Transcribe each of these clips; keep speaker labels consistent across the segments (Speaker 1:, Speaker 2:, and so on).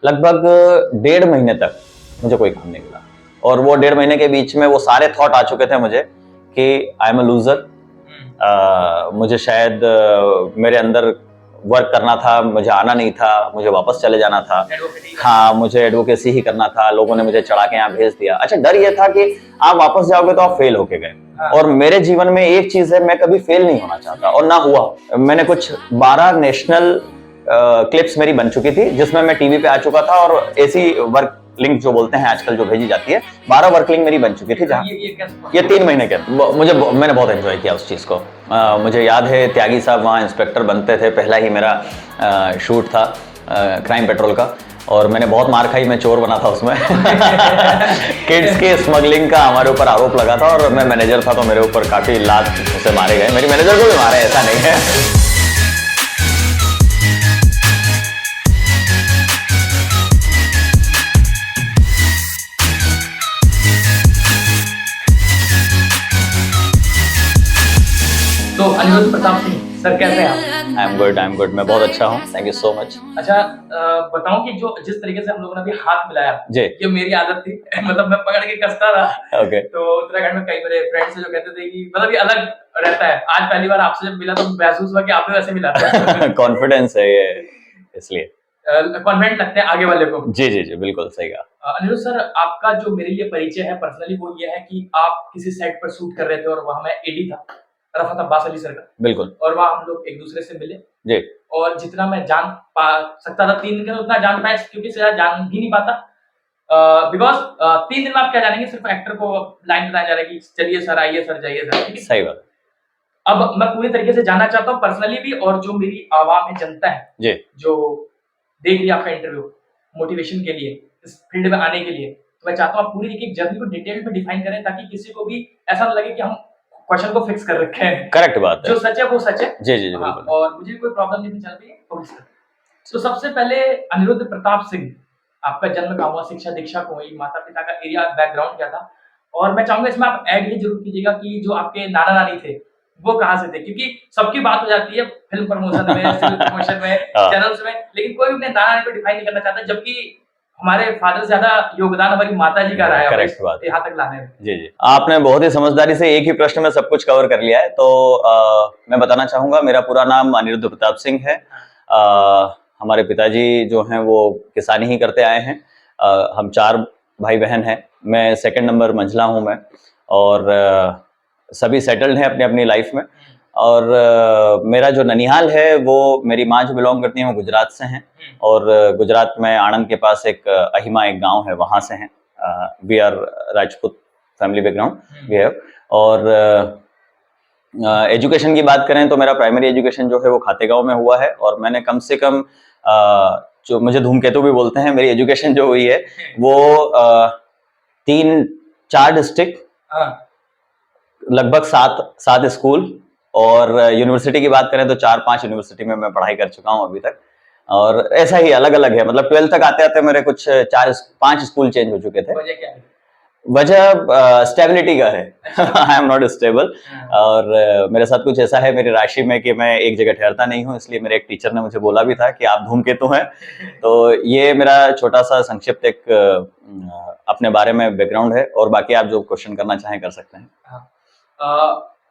Speaker 1: लगभग 1.5 महीने तक मुझे कोई काम नहीं मिला। और वो 1.5 महीने के बीच में वो सारे थॉट आ चुके थे मुझे कि आई एम अ लूजर, मुझे शायद मेरे अंदर वर्क करना था, मुझे आना नहीं था, मुझे वापस चले जाना था। हाँ, मुझे एडवोकेसी ही करना था, लोगों ने मुझे चढ़ा के यहाँ भेज दिया। अच्छा, डर ये था कि आप वापस जाओगे तो आप फेल होके गए। और मेरे जीवन में एक चीज है, मैं कभी फेल नहीं होना चाहता, और ना हुआ। मैंने कुछ 12 नेशनल क्लिप्स मेरी बन चुकी थी जिसमें मैं टीवी पे आ चुका था, और ऐसी वर्क लिंक जो बोलते हैं आजकल जो भेजी जाती है, 12 वर्क लिंक मेरी बन चुकी थी। जहाँ ये 3 महीने के मैंने बहुत एंजॉय किया उस चीज को। मुझे याद है त्यागी साहब वहाँ इंस्पेक्टर बनते थे, पहला ही मेरा शूट था क्राइम पेट्रोल का, और मैंने बहुत मार खाई, मैं चोर बना था उसमें। किड्स के स्मगलिंग का हमारे ऊपर आरोप लगा था, और मैं मैनेजर था तो मेरे ऊपर काफी लात से मारे गए। मेरी मैनेजर को भी मारे, ऐसा नहीं है।
Speaker 2: तो अनिरुद्ध प्रताप सिंह सर, कैसे हैं आप?
Speaker 1: आई एम गुड, मैं बहुत अच्छा हूँ, थैंक यू सो मच।
Speaker 2: अच्छा, बताऊं कि जो जिस तरीके से हम लोगों ने अभी हाथ मिलाया
Speaker 1: जी,
Speaker 2: ये मेरी आदत थी। मतलब मैं पकड़ के कसता रहा।
Speaker 1: ओके।
Speaker 2: तो उत्तराखंड में कई मेरे फ्रेंड्स जो कहते थे कि मतलब ये अलग रहता है। आज पहली बार आपसे जब मिला तो महसूस हुआ कि आप भी वैसे मिला था।
Speaker 1: कॉन्फिडेंस है ये, इसलिए
Speaker 2: कॉन्फिडेंट लगते हैं आगे वाले को।
Speaker 1: जी जी जी, बिल्कुल सही कहा।
Speaker 2: अनिरुद्ध सर, आपका जो मेरे लिए परिचय है पर्सनली वो ये है कि आप किसी सेट पर शूट कर रहे थे और वहां मैं एडी था, रफत अब्बास अली सर का।
Speaker 1: बिल्कुल।
Speaker 2: और वहां हम लोग एक दूसरे से मिले
Speaker 1: जी।
Speaker 2: और जितना मैं जान पा सकता था 3 दिन में उतना जान पाया, क्योंकि शायद जान ही नहीं पाता। बिकॉज 3 दिन में आप क्या जानेंगे, सिर्फ एक्टर को लाइन बताया जा रहा है कि चलिए सर, आइए सर, जाइए सर, ठीक है?
Speaker 1: सही बात।
Speaker 2: अब मैं पूरी तरीके से जानना चाहता हूँ पर्सनली भी, और जो मेरी आवाम है, जनता है
Speaker 1: जी,
Speaker 2: जो देख लिया आपका इंटरव्यू मोटिवेशन के लिए, इस फील्ड में आने के लिए, तो मैं चाहता हूँ आप पूरी एक जर्नी को डिटेल में डिफाइन करें, ताकि किसी को भी ऐसा ना लगे कि हम क्वेश्चन को फिक्स कर रखे हैं।
Speaker 1: करेक्ट बात है,
Speaker 2: जो सच है वो सच है।
Speaker 1: जी जी जी,
Speaker 2: हाँ,
Speaker 1: बिल्कुल।
Speaker 2: और मुझे कोई प्रॉब्लम नहीं चल रही है तो सबसे पहले अनिरुद्ध प्रताप सिंह, आपका जन्म कहाँ हुआ, शिक्षा दीक्षा को हुई, माता पिता का एरिया बैकग्राउंड क्या था, और मैं चाहूंगा इसमें आप ऐड ये जरूर कीजिएगा कि जो आपके नाना नानी थे वो कहाँ से थे, क्योंकि सबकी बात हो जाती है फिल्म प्रमोशन में, सिविल प्रमोशन में, चैनल्स में, लेकिन कोई अपने नाना नानी को डिफाइन नहीं करना चाहता, जबकि हमारे फादर से ज्यादा योगदान हमारी माता जी का रहा है
Speaker 1: करेक्ट बात,
Speaker 2: यहाँ तक लाने में।
Speaker 1: जी जी, आपने बहुत ही समझदारी से एक ही प्रश्न में सब कुछ कवर कर लिया है। तो मैं बताना चाहूंगा, मेरा पूरा नाम अनिरुद्ध प्रताप सिंह है। हमारे पिताजी जो हैं वो किसानी ही करते आए हैं। हम 4 भाई बहन हैं, मैं सेकंड नंबर मंझला हूं मैं, और सभी सेटल्ड हैं अपनी अपनी लाइफ में। और मेरा जो ननिहाल है वो, मेरी माँ जो बिलोंग करती है वो गुजरात से हैं, और गुजरात में आणंद के पास एक अहिमा एक गांव है, वहां से हैं। We are Rajput family background we have. और एजुकेशन की बात करें तो मेरा प्राइमरी एजुकेशन जो है वो खातेगांव में हुआ है, और मैंने कम से कम जो मुझे धूमकेतु भी बोलते हैं, मेरी एजुकेशन जो हुई है वो 3-4 डिस्ट्रिक्ट, लगभग 7 स्कूल, और यूनिवर्सिटी की बात करें तो 4-5 यूनिवर्सिटी में मैं पढ़ाई कर चुका हूं अभी तक। और ऐसा ही अलग अलग है, मतलब 12th तक आते आते मेरे कुछ 4-5 स्कूल चेंज हो चुके थे।
Speaker 2: वजह क्या है?
Speaker 1: वजह स्टेबिलिटी का है। आई एम नॉट स्टेबल, और मेरे साथ कुछ ऐसा है मेरी राशि में कि मैं एक जगह ठहरता नहीं हूँ, इसलिए मेरे एक टीचर ने मुझे बोला भी था कि आप धूमकेतु हैं। तो ये मेरा छोटा सा संक्षिप्त एक अपने बारे में बैकग्राउंड है, और बाकी आप जो क्वेश्चन करना चाहें कर सकते हैं।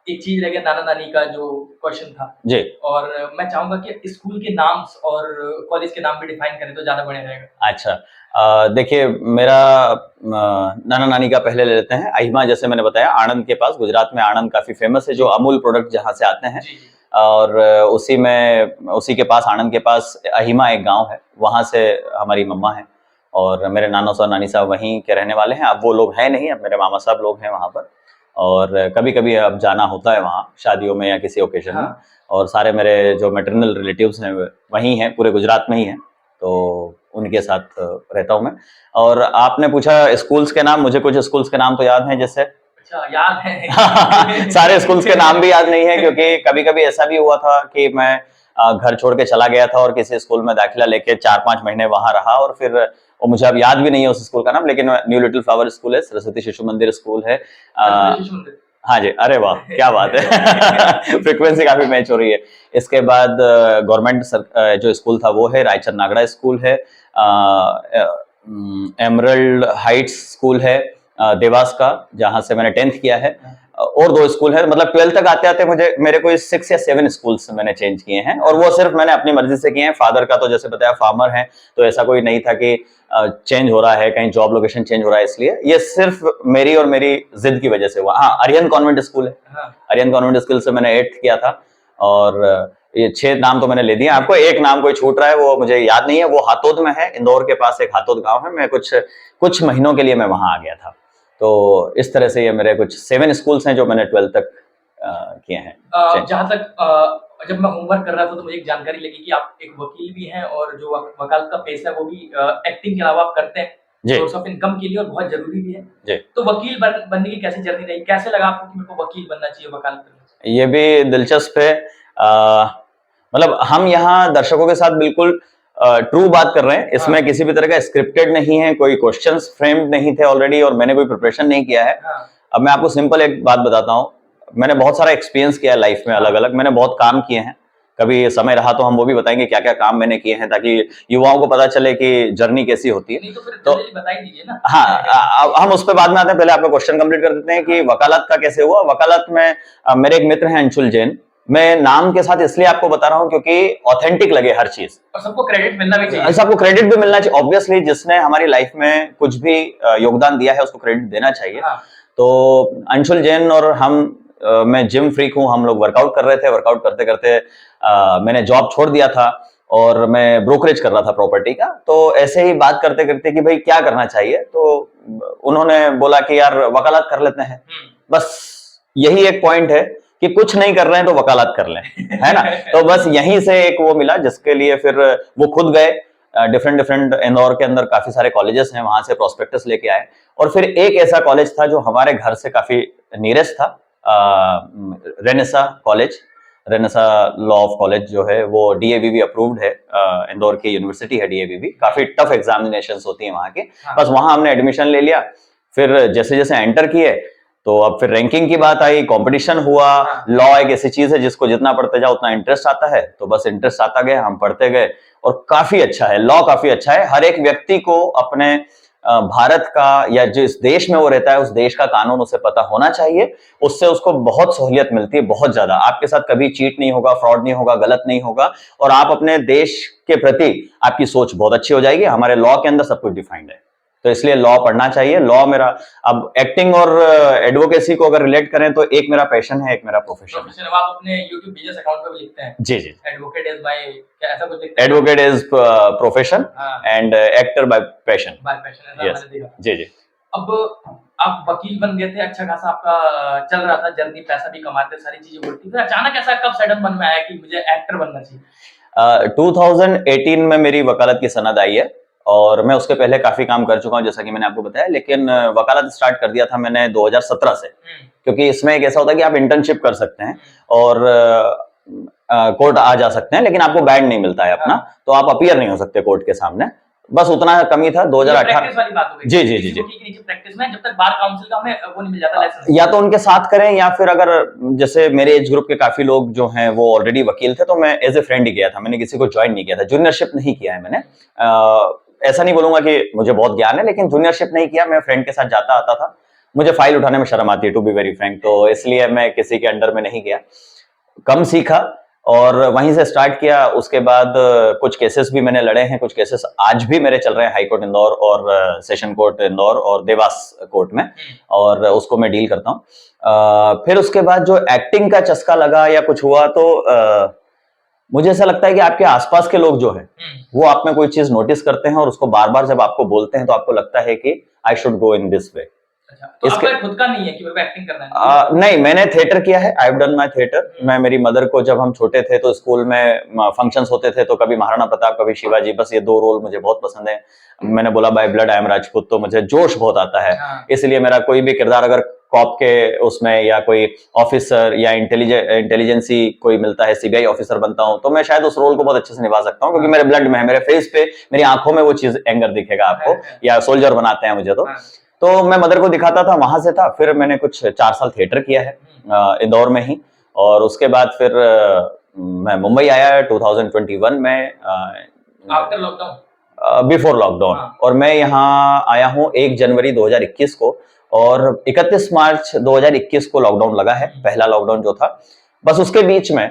Speaker 2: एक चीज रह गया नाना नानी का जो क्वेश्चन था
Speaker 1: जी,
Speaker 2: और मैं चाहूंगा कि स्कूल के नाम और कॉलेज के नाम भी डिफाइन करें तो ज्यादा बढ़िया रहेगा।
Speaker 1: अच्छा, देखिए, मेरा नाना नानी का पहले ले लेते हैं। अहिमा, जैसे मैंने बताया, आणंद के पास, गुजरात में आणंद काफी फेमस है, जो अमूल प्रोडक्ट जहाँ से आते हैं। और उसी के पास, आणंद के पास अहिमा एक गांव है, वहां से हमारी मम्मा है, और मेरे नाना साहब नानी साहब वहीं के रहने वाले हैं। अब वो लोग हैं नहीं, अब मेरे मामा साहब लोग हैं वहां पर, और कभी कभी अब जाना होता है वहाँ शादियों में या किसी ओकेजन में। और सारे मेरे जो मैटरनल रिलेटिव्स हैं वहीं हैं, पूरे गुजरात में ही हैं, तो उनके साथ रहता हूँ मैं। और आपने पूछा स्कूल्स के नाम, मुझे कुछ स्कूल्स के नाम तो याद हैं, जैसे
Speaker 2: अच्छा याद है।
Speaker 1: सारे स्कूल्स के नाम भी याद नहीं है, क्योंकि कभी कभी ऐसा भी हुआ था कि मैं घर छोड़ के चला गया था और किसी स्कूल में दाखिला लेके 4-5 महीने वहां रहा, और फिर वो मुझे अब याद भी नहीं है उस स्कूल का नाम, लेकिन न्यू लिटिल फ्लावर स्कूल है, सरस्वती शिशु मंदिर स्कूल है। हाँ जी, अरे वाह, क्या बात है। फ्रीक्वेंसी काफी मैच हो रही है। इसके बाद गवर्नमेंट जो स्कूल था वो है रायचंद नागड़ा स्कूल है। एमरल्ड हाइट्स स्कूल है देवास का, जहां से मैंने 10th किया है, और 2 स्कूल है। मतलब 12th तक आते आते मेरे को 6 या 7 स्कूल्स मैंने चेंज किए हैं, और वो सिर्फ मैंने अपनी मर्जी से किए हैं। फादर का तो जैसे बताया फार्मर है, तो ऐसा कोई नहीं था कि चेंज हो रहा है, कहीं जॉब लोकेशन चेंज हो रहा है, इसलिए ये सिर्फ मेरी और मेरी जिद की वजह से हुआ। हाँ, आर्यन कॉन्वेंट स्कूल है, आर्यन कॉन्वेंट स्कूल से मैंने 8th किया था, और ये 6 नाम तो मैंने ले दिए आपको। एक नाम कोई छूट रहा है, वो मुझे याद नहीं है, वो हातोद में है, इंदौर के पास एक हातोद गांव है। मैं कुछ महीनों के लिए मैं वहां आ गया था। तो इस तरह से ये मेरे कुछ 7 स्कूल्स हैं जो मैंने 12th तक किए हैं।
Speaker 2: जहाँ तक जब मैं होमवर्क कर रहा था तो मुझे एक जानकारी लगी कि आप एक वकील भी हैं, और जो वकालत का पेशा है वो भी एक्टिंग के अलावा आप करते हैं, सोर्स ऑफ इनकम के लिए, और बहुत जरूरी भी है
Speaker 1: जी।
Speaker 2: तो वकील बनने की कैसे जर्नी रही, कैसे लगा आपको कि मेरे को वकील बनना चाहिए, वकालत करना चाहिए?
Speaker 1: ये भी दिलचस्प है। मतलब हम यहाँ दर्शकों के साथ बिल्कुल ट्रू बात कर रहे हैं, इसमें किसी भी तरह का स्क्रिप्टेड नहीं है, कोई क्वेश्चंस फ्रेम्ड नहीं थे ऑलरेडी, और मैंने कोई प्रिपरेशन नहीं किया है। अब मैं आपको सिंपल एक बात बताता हूँ, मैंने बहुत सारा एक्सपीरियंस किया है लाइफ में, अलग अलग मैंने बहुत काम किए हैं। कभी समय रहा तो हम वो भी बताएंगे क्या क्या काम मैंने किए हैं, ताकि युवाओं को पता चले कि जर्नी कैसी होती है।
Speaker 2: नहीं तो फिर बता ही दीजिए ना।
Speaker 1: हाँ, हम उस पर बाद में आते हैं, पहले आपका क्वेश्चन कंप्लीट कर देते हैं कि वकालत का कैसे हुआ। वकालत में मेरे एक मित्र हैं अंशुल जैन, मैं नाम के साथ इसलिए आपको बता रहा हूं क्योंकि ऑथेंटिक लगे हर चीज,
Speaker 2: और सबको क्रेडिट मिलना भी चाहिए।
Speaker 1: सबको क्रेडिट भी मिलना चाहिए, ऑब्वियसली जिसने हमारी लाइफ में कुछ भी योगदान दिया है उसको क्रेडिट देना चाहिए। तो अंशुल जैन और हम, मैं जिम फ्रीक हूं, हम लोग वर्कआउट कर रहे थे, वर्कआउट करते करते मैंने जॉब छोड़ दिया था, और मैं ब्रोकरेज कर रहा था प्रॉपर्टी का। तो ऐसे ही बात करते करते कि भाई क्या करना चाहिए, तो उन्होंने बोला कि यार वकालत कर लेते हैं। बस यही एक पॉइंट है कि कुछ नहीं कर रहे हैं तो वकालत कर लें, है ना। तो बस यहीं से एक वो मिला, जिसके लिए फिर वो खुद गए डिफरेंट इंदौर के अंदर काफी सारे कॉलेजेस हैं, वहां से प्रोस्पेक्टस लेके आए, और फिर एक ऐसा कॉलेज था जो हमारे घर से काफी नियरेस्ट था, Renaissance college, Renaissance law of college जो है वो डीएवीवी अप्रूव्ड है, इंदौर की यूनिवर्सिटी है डीएवीवी। काफी टफ एग्जामिनेशंस होती हैं वहां के। बस वहां हमने एडमिशन ले लिया, फिर जैसे जैसे एंटर किए तो अब फिर रैंकिंग की बात आई, कंपटीशन हुआ। लॉ एक ऐसी चीज है जिसको जितना पढ़ते जाओ उतना इंटरेस्ट आता है, तो बस इंटरेस्ट आता गया, हम पढ़ते गए, और काफी अच्छा है लॉ, काफी अच्छा है। हर एक व्यक्ति को अपने भारत का या जिस देश में वो रहता है उस देश का कानून उसे पता होना चाहिए, उससे उसको बहुत सहूलियत मिलती है, बहुत ज्यादा। आपके साथ कभी चीट नहीं होगा, फ्रॉड नहीं होगा, गलत नहीं होगा, और आप अपने देश के प्रति आपकी सोच बहुत अच्छी हो जाएगी। हमारे लॉ के अंदर सब कुछ डिफाइंड है, तो इसलिए लॉ पढ़ना चाहिए। लॉ मेरा, अब एक्टिंग और एडवोकेसी को अगर रिलेट करें तो एक मेरा पैशन है, एक मेरा प्रोफेशन है।
Speaker 2: आप अपने YouTube बिजनेस अकाउंट पे भी लिखते हैं? जी जी, एडवोकेट इज माय, क्या ऐसा कुछ लिखते हैं?
Speaker 1: Advocate is profession and actor by passion.
Speaker 2: मैंने देखा।
Speaker 1: जी जी।
Speaker 2: अब आप वकील बन गए थे, अच्छा खासा आपका चल रहा था जर्नी, पैसा भी कमाते, सारी चीजें होती थी, अचानक ऐसा कब सडन मन में आया कि मुझे एक्टर बनना चाहिए?
Speaker 1: 2018 में मेरी वकालत की सनद आई है, और मैं उसके पहले काफी काम कर चुका हूं जैसा कि मैंने आपको बताया, लेकिन वकालत स्टार्ट कर दिया था मैंने 2017 से, क्योंकि इसमें एक ऐसा होता है कि आप इंटर्नशिप कर सकते हैं और कोर्ट आ जा सकते हैं, लेकिन आपको बैड नहीं मिलता है अपना, तो आप अपीयर नहीं हो सकते कोर्ट के सामने। बस उतना कमी था 2018
Speaker 2: वाली बात हो गई।
Speaker 1: जी जी जी जी।
Speaker 2: प्रैक्टिस में जब तक बार काउंसिल का हमें वो नहीं मिल जाता लाइसेंस,
Speaker 1: या तो उनके साथ करें, या फिर अगर जैसे मेरे एज ग्रुप के काफी लोग जो हैं वो ऑलरेडी वकील थे, तो मैं एज ए फ्रेंड ही गया था, मैंने किसी को ज्वाइन नहीं किया था, जूनियरशिप नहीं किया है मैंने। ऐसा नहीं बोलूंगा कि मुझे बहुत ज्ञान है, लेकिन जूनियरशिप नहीं किया, मैं फ्रेंड के साथ जाता आता था। मुझे फाइल उठाने में शर्म आती है, टू बी वेरी फ्रैंक, तो इसलिए मैं किसी के अंडर में नहीं गया, कम सीखा और वहीं से स्टार्ट किया। उसके बाद कुछ केसेस भी मैंने लड़े हैं, कुछ केसेस आज भी मेरे चल रहे हैं हाई कोर्ट इंदौर और सेशन कोर्ट इंदौर और देवास कोर्ट में, और उसको मैं डील करता हूँ। फिर उसके बाद जो एक्टिंग का चस्का लगा या कुछ हुआ, तो मुझे ऐसा लगता है कि आपके आसपास के लोग जो है वो आप में कोई चीज नोटिस करते हैं, और उसको बार बार जब आपको बोलते हैं तो आपको लगता है कि I should go in this way.
Speaker 2: तो आपका खुद का नहीं है कि मेरे को एक्टिंग करना है?
Speaker 1: नहीं, मैंने थिएटर किया है, I have done my theatre. मैं, मेरी मदर को जब हम छोटे थे तो स्कूल में फंक्शंस होते थे, तो कभी महाराणा प्रताप, कभी शिवाजी, बस ये 2 रोल मुझे बहुत पसंद है। मैंने बोला by blood I am Rajput, तो मुझे जोश बहुत आता है, इसलिए मेरा कोई भी किरदार अगर कॉप के उसमें या कोई ऑफिसर या इंटेलिजेंसी कोई मिलता है, सीबीआई ऑफिसर बनता हूं, तो मैं शायद उस रोल को बहुत अच्छे से निभा सकता हूं, क्योंकि मेरे ब्लड में है, मेरे फेस पे, मेरी आंखों में वो चीज एंगर दिखेगा आपको, या सोल्जर बनाते हैं मुझे, तो मैं मदर को दिखाता था, वहां से था। फिर मैंने कुछ 4 साल थिएटर किया है इंदौर में ही, और उसके बाद फिर मैं मुंबई आया 2021 में,
Speaker 2: आफ्टर लॉकडाउन।
Speaker 1: Before lockdown.
Speaker 2: हाँ।
Speaker 1: और मैं यहाँ आया हूँ 1 जनवरी 2021 को, और 31 मार्च 2021 को लॉकडाउन लगा है, पहला लॉकडाउन जो था। बस उसके बीच में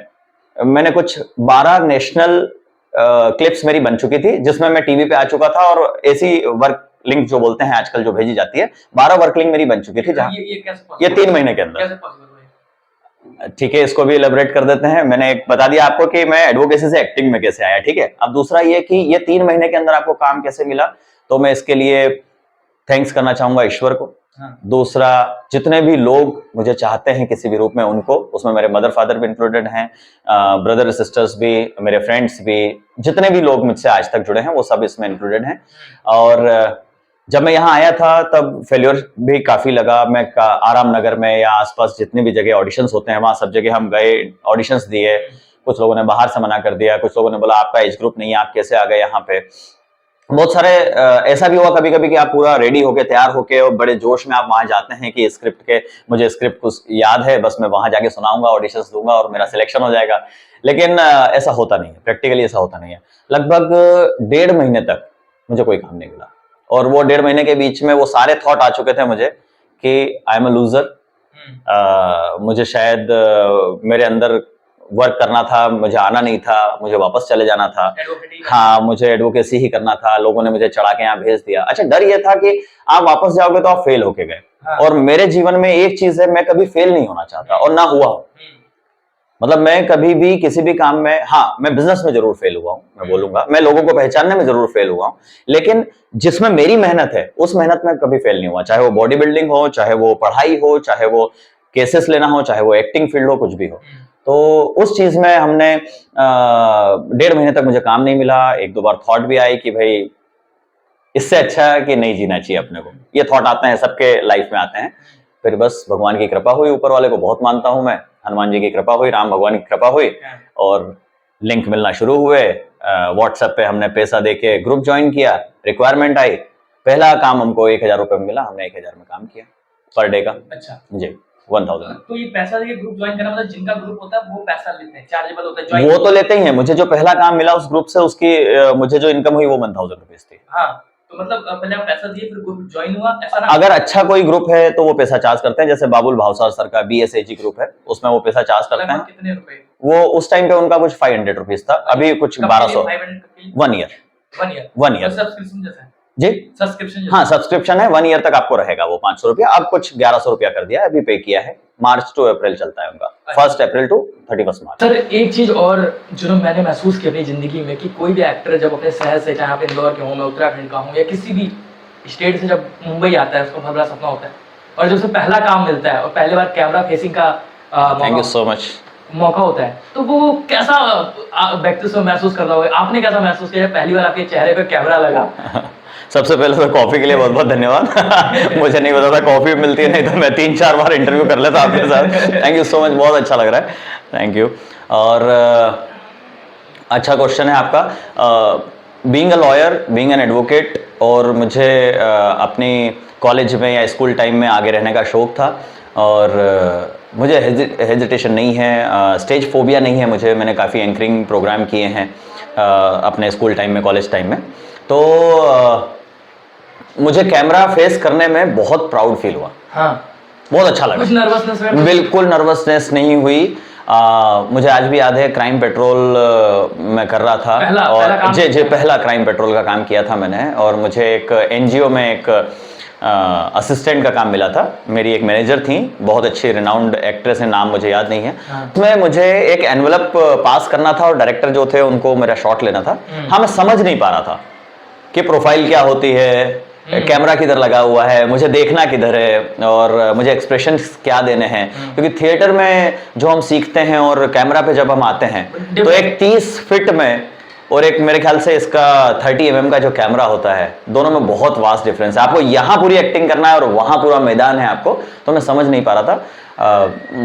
Speaker 1: मैंने कुछ 12 नेशनल क्लिप्स मेरी बन चुकी थी, जिसमें मैं टीवी पे आ चुका था, और ऐसी वर्क लिंक जो बोलते हैं आजकल जो भेजी जाती है, 12 वर्क लिंक मेरी बन चुकी थी। जहाँ
Speaker 2: ये कैसे
Speaker 1: ये
Speaker 2: possible
Speaker 1: 3
Speaker 2: है?
Speaker 1: महीने के अंदर।
Speaker 2: कैसे possible हुआ ये?
Speaker 1: ठीक है, इसको भी एलेबरेट कर देते हैं। मैंने एक बता दिया आपको कि मैं एडवोकेसी से एक्टिंग में कैसे आया, ठीक है। अब दूसरा ये कि ये 3 महीने के अंदर आपको काम कैसे मिला, तो मैं इसके लिए थैंक्स करना चाहूंगा ईश्वर को।
Speaker 2: हाँ।
Speaker 1: दूसरा, जितने भी लोग मुझे चाहते हैं किसी भी रूप में, उनको, उसमें मेरे मदर फादर भी इंक्लूडेड हैं, ब्रदर सिस्टर्स भी, मेरे फ्रेंड्स भी, जितने भी लोग मुझसे आज तक जुड़े हैं वो सब इसमें इंक्लूडेड हैं। और जब मैं यहाँ आया था तब फेल्योर भी काफी लगा। मैं आराम नगर में या आसपास जितनी भी जगह ऑडिशंस होते हैं, वहां सब जगह हम गए, ऑडिशंस दिए। कुछ लोगों ने बाहर से मना कर दिया, कुछ लोगों ने बोला आपका एज ग्रुप नहीं है, आप कैसे आ गए यहाँ पे। बहुत सारे ऐसा भी हुआ कभी कभी कि आप पूरा रेडी होके, तैयार होके, और बड़े जोश में आप वहां जाते हैं कि स्क्रिप्ट के, मुझे स्क्रिप्ट कुछ याद है, बस मैं वहां जाके सुनाऊंगा, ऑडिशंस दूंगा और मेरा सिलेक्शन हो जाएगा। लेकिन ऐसा होता नहीं है, प्रैक्टिकली ऐसा होता नहीं है। लगभग 1.5 महीने तक मुझे कोई काम नहीं मिला, और वो 1.5 महीने के बीच में वो सारे थॉट आ चुके थे मुझे कि आई एम अ लूजर। मुझे शायद मेरे अंदर वर्क करना था, मुझे आना नहीं था, मुझे वापस चले जाना था। हाँ, मुझे एडवोकेसी ही करना था, लोगों ने मुझे चढ़ा के यहाँ भेज दिया। अच्छा, डर ये था कि आप वापस जाओगे तो आप फेल होके गए।
Speaker 2: हाँ।
Speaker 1: और मेरे जीवन में एक चीज है, मैं कभी फेल नहीं होना चाहता, और ना हुआ हूं। मतलब मैं कभी भी किसी भी काम में, हाँ मैं बिजनेस में जरूर फेल हुआ हूं, मैं बोलूंगा, मैं लोगों को पहचानने में जरूर फेल हुआ हूं, लेकिन जिसमें मेरी मेहनत है उस मेहनत में कभी फेल नहीं हुआ। चाहे वो बॉडी बिल्डिंग हो, चाहे वो पढ़ाई हो, चाहे वो केसेस लेना हो, चाहे वो एक्टिंग फील्ड हो, कुछ भी हो। तो उस चीज में हमने 1.5 महीने तक मुझे काम नहीं मिला। 1-2 बार थॉट भी आई कि भाई इससे अच्छा है कि नहीं जीना चाहिए अपने को। ये थॉट आते हैं, सबके लाइफ में आते हैं। फिर बस भगवान की कृपा हुई, ऊपर वाले को बहुत मानता हूं मैं, हनुमान जी की कृपा हुई, राम भगवान की कृपा हुई, और लिंक मिलना शुरू हुए। व्हाट्सएप पे हमने पैसा देके ग्रुप ज्वाइन किया, रिक्वायरमेंट आई, पहला काम हमको 1000 रुपए में मिला, हमने 1000 में काम किया पर डे का।
Speaker 2: अच्छा
Speaker 1: जी, 1000।
Speaker 2: तो ये पैसा देके ग्रुप ज्वाइन करना मतलब जिनका ग्रुप होता है वो पैसा लेते हैं, चार्जेबल होता है ज्वाइन?
Speaker 1: वो तो लेते ही हैं। मुझे जो पहला काम मिला उस ग्रुप से, उसकी मुझे जो इनकम हुई वो 1000 रुपीज थी।
Speaker 2: हाँ, तो मतलब पहले आप पैसा दिए फिर ग्रुप ज्वाइन हुआ, ऐसा ना?
Speaker 1: अगर अच्छा कोई ग्रुप है तो वो पैसा चार्ज करते हैं, जैसे बाबुल भावसार सर का BSAG ग्रुप है, उसमें वो पैसा चार्ज करते हैं।
Speaker 2: कितने रुपए?
Speaker 1: वो उस टाइम पे उनका कुछ 500 रुपीज था, अभी कुछ 1200। 1 ईयर।
Speaker 2: 1 ईयर सब्सक्रिप्शन जैसा है
Speaker 1: जी,
Speaker 2: सब्सक्रिप्शन?
Speaker 1: हाँ सब्सक्रिप्शन है, 1 ईयर तक आपको रहेगा वो 500 रुपया। अब कुछ 1100 रुपया कर दिया है, अभी पे किया है। मार्च टू अप्रैल चलता है उनका, 1 अप्रैल टू 31 मार्च।
Speaker 2: सर एक चीज और जो मैंने महसूस की अपनी जिंदगी में, कि कोई भी एक्टर जब अपने शहर से, चाहे आप इंदौर के हों, मैं उत्तराखंड का हूँ, या किसी भी स्टेट से जब मुंबई आता है, उसको बहुत बड़ा सपना होता है, और जब उसे पहला काम मिलता है और पहली बार कैमरा फेसिंग का
Speaker 1: थैंक यू सो मच
Speaker 2: मौका होता है, तो वो कैसा व्यक्तित्व महसूस कर रहा होगा? आपने कैसा महसूस किया पहली बार आपके चेहरे पे कैमरा लगा?
Speaker 1: सबसे पहले तो कॉफी के लिए बहुत बहुत धन्यवाद। मुझे नहीं पता था कॉफी मिलती है, नहीं तो मैं 3-4 बार इंटरव्यू कर लेता आपके साथ। थैंक यू सो मच, बहुत अच्छा लग रहा है, थैंक यू। और अच्छा क्वेश्चन है आपका। Being a lawyer, being an advocate, और मुझे अपनी कॉलेज में या स्कूल टाइम में आगे रहने का शौक था, और मुझे हेजिटेशन नहीं है, स्टेज फोबिया नहीं है मुझे। मैंने काफ़ी एंकरिंग प्रोग्राम किए हैं अपने स्कूल टाइम में, कॉलेज टाइम में। तो मुझे कैमरा फेस करने में बहुत प्राउड फील हुआ।
Speaker 2: हाँ,
Speaker 1: बहुत अच्छा लगा।
Speaker 2: कुछ नर्वसनेस?
Speaker 1: बिल्कुल नर्वसनेस नहीं हुई। मुझे आज भी याद है, क्राइम पेट्रोल में कर रहा था, और जी पहला क्राइम पेट्रोल का काम किया था मैंने, और मुझे एक NGO में एक असिस्टेंट का काम मिला था। मेरी एक मैनेजर थी, बहुत अच्छी रिनाउंड एक्ट्रेस है, नाम मुझे याद नहीं है। उसमें मुझे एक एनवलप पास करना था, और डायरेक्टर जो थे उनको मेरा शॉट लेना था। हाँ, मैं समझ नहीं पा रहा था कि प्रोफाइल क्या होती है, कैमरा किधर लगा हुआ है, मुझे देखना किधर है, और मुझे एक्सप्रेशन क्या देने हैं। क्योंकि थिएटर में जो हम सीखते हैं और कैमरा पे जब हम आते हैं, तो एक 30 फीट में और एक मेरे ख्याल से इसका 30 mm का जो कैमरा होता है, दोनों में बहुत वास्ट डिफरेंस है। आपको यहाँ पूरी एक्टिंग करना है और वहाँ पूरा मैदान है आपको, तो मैं समझ नहीं पा रहा था,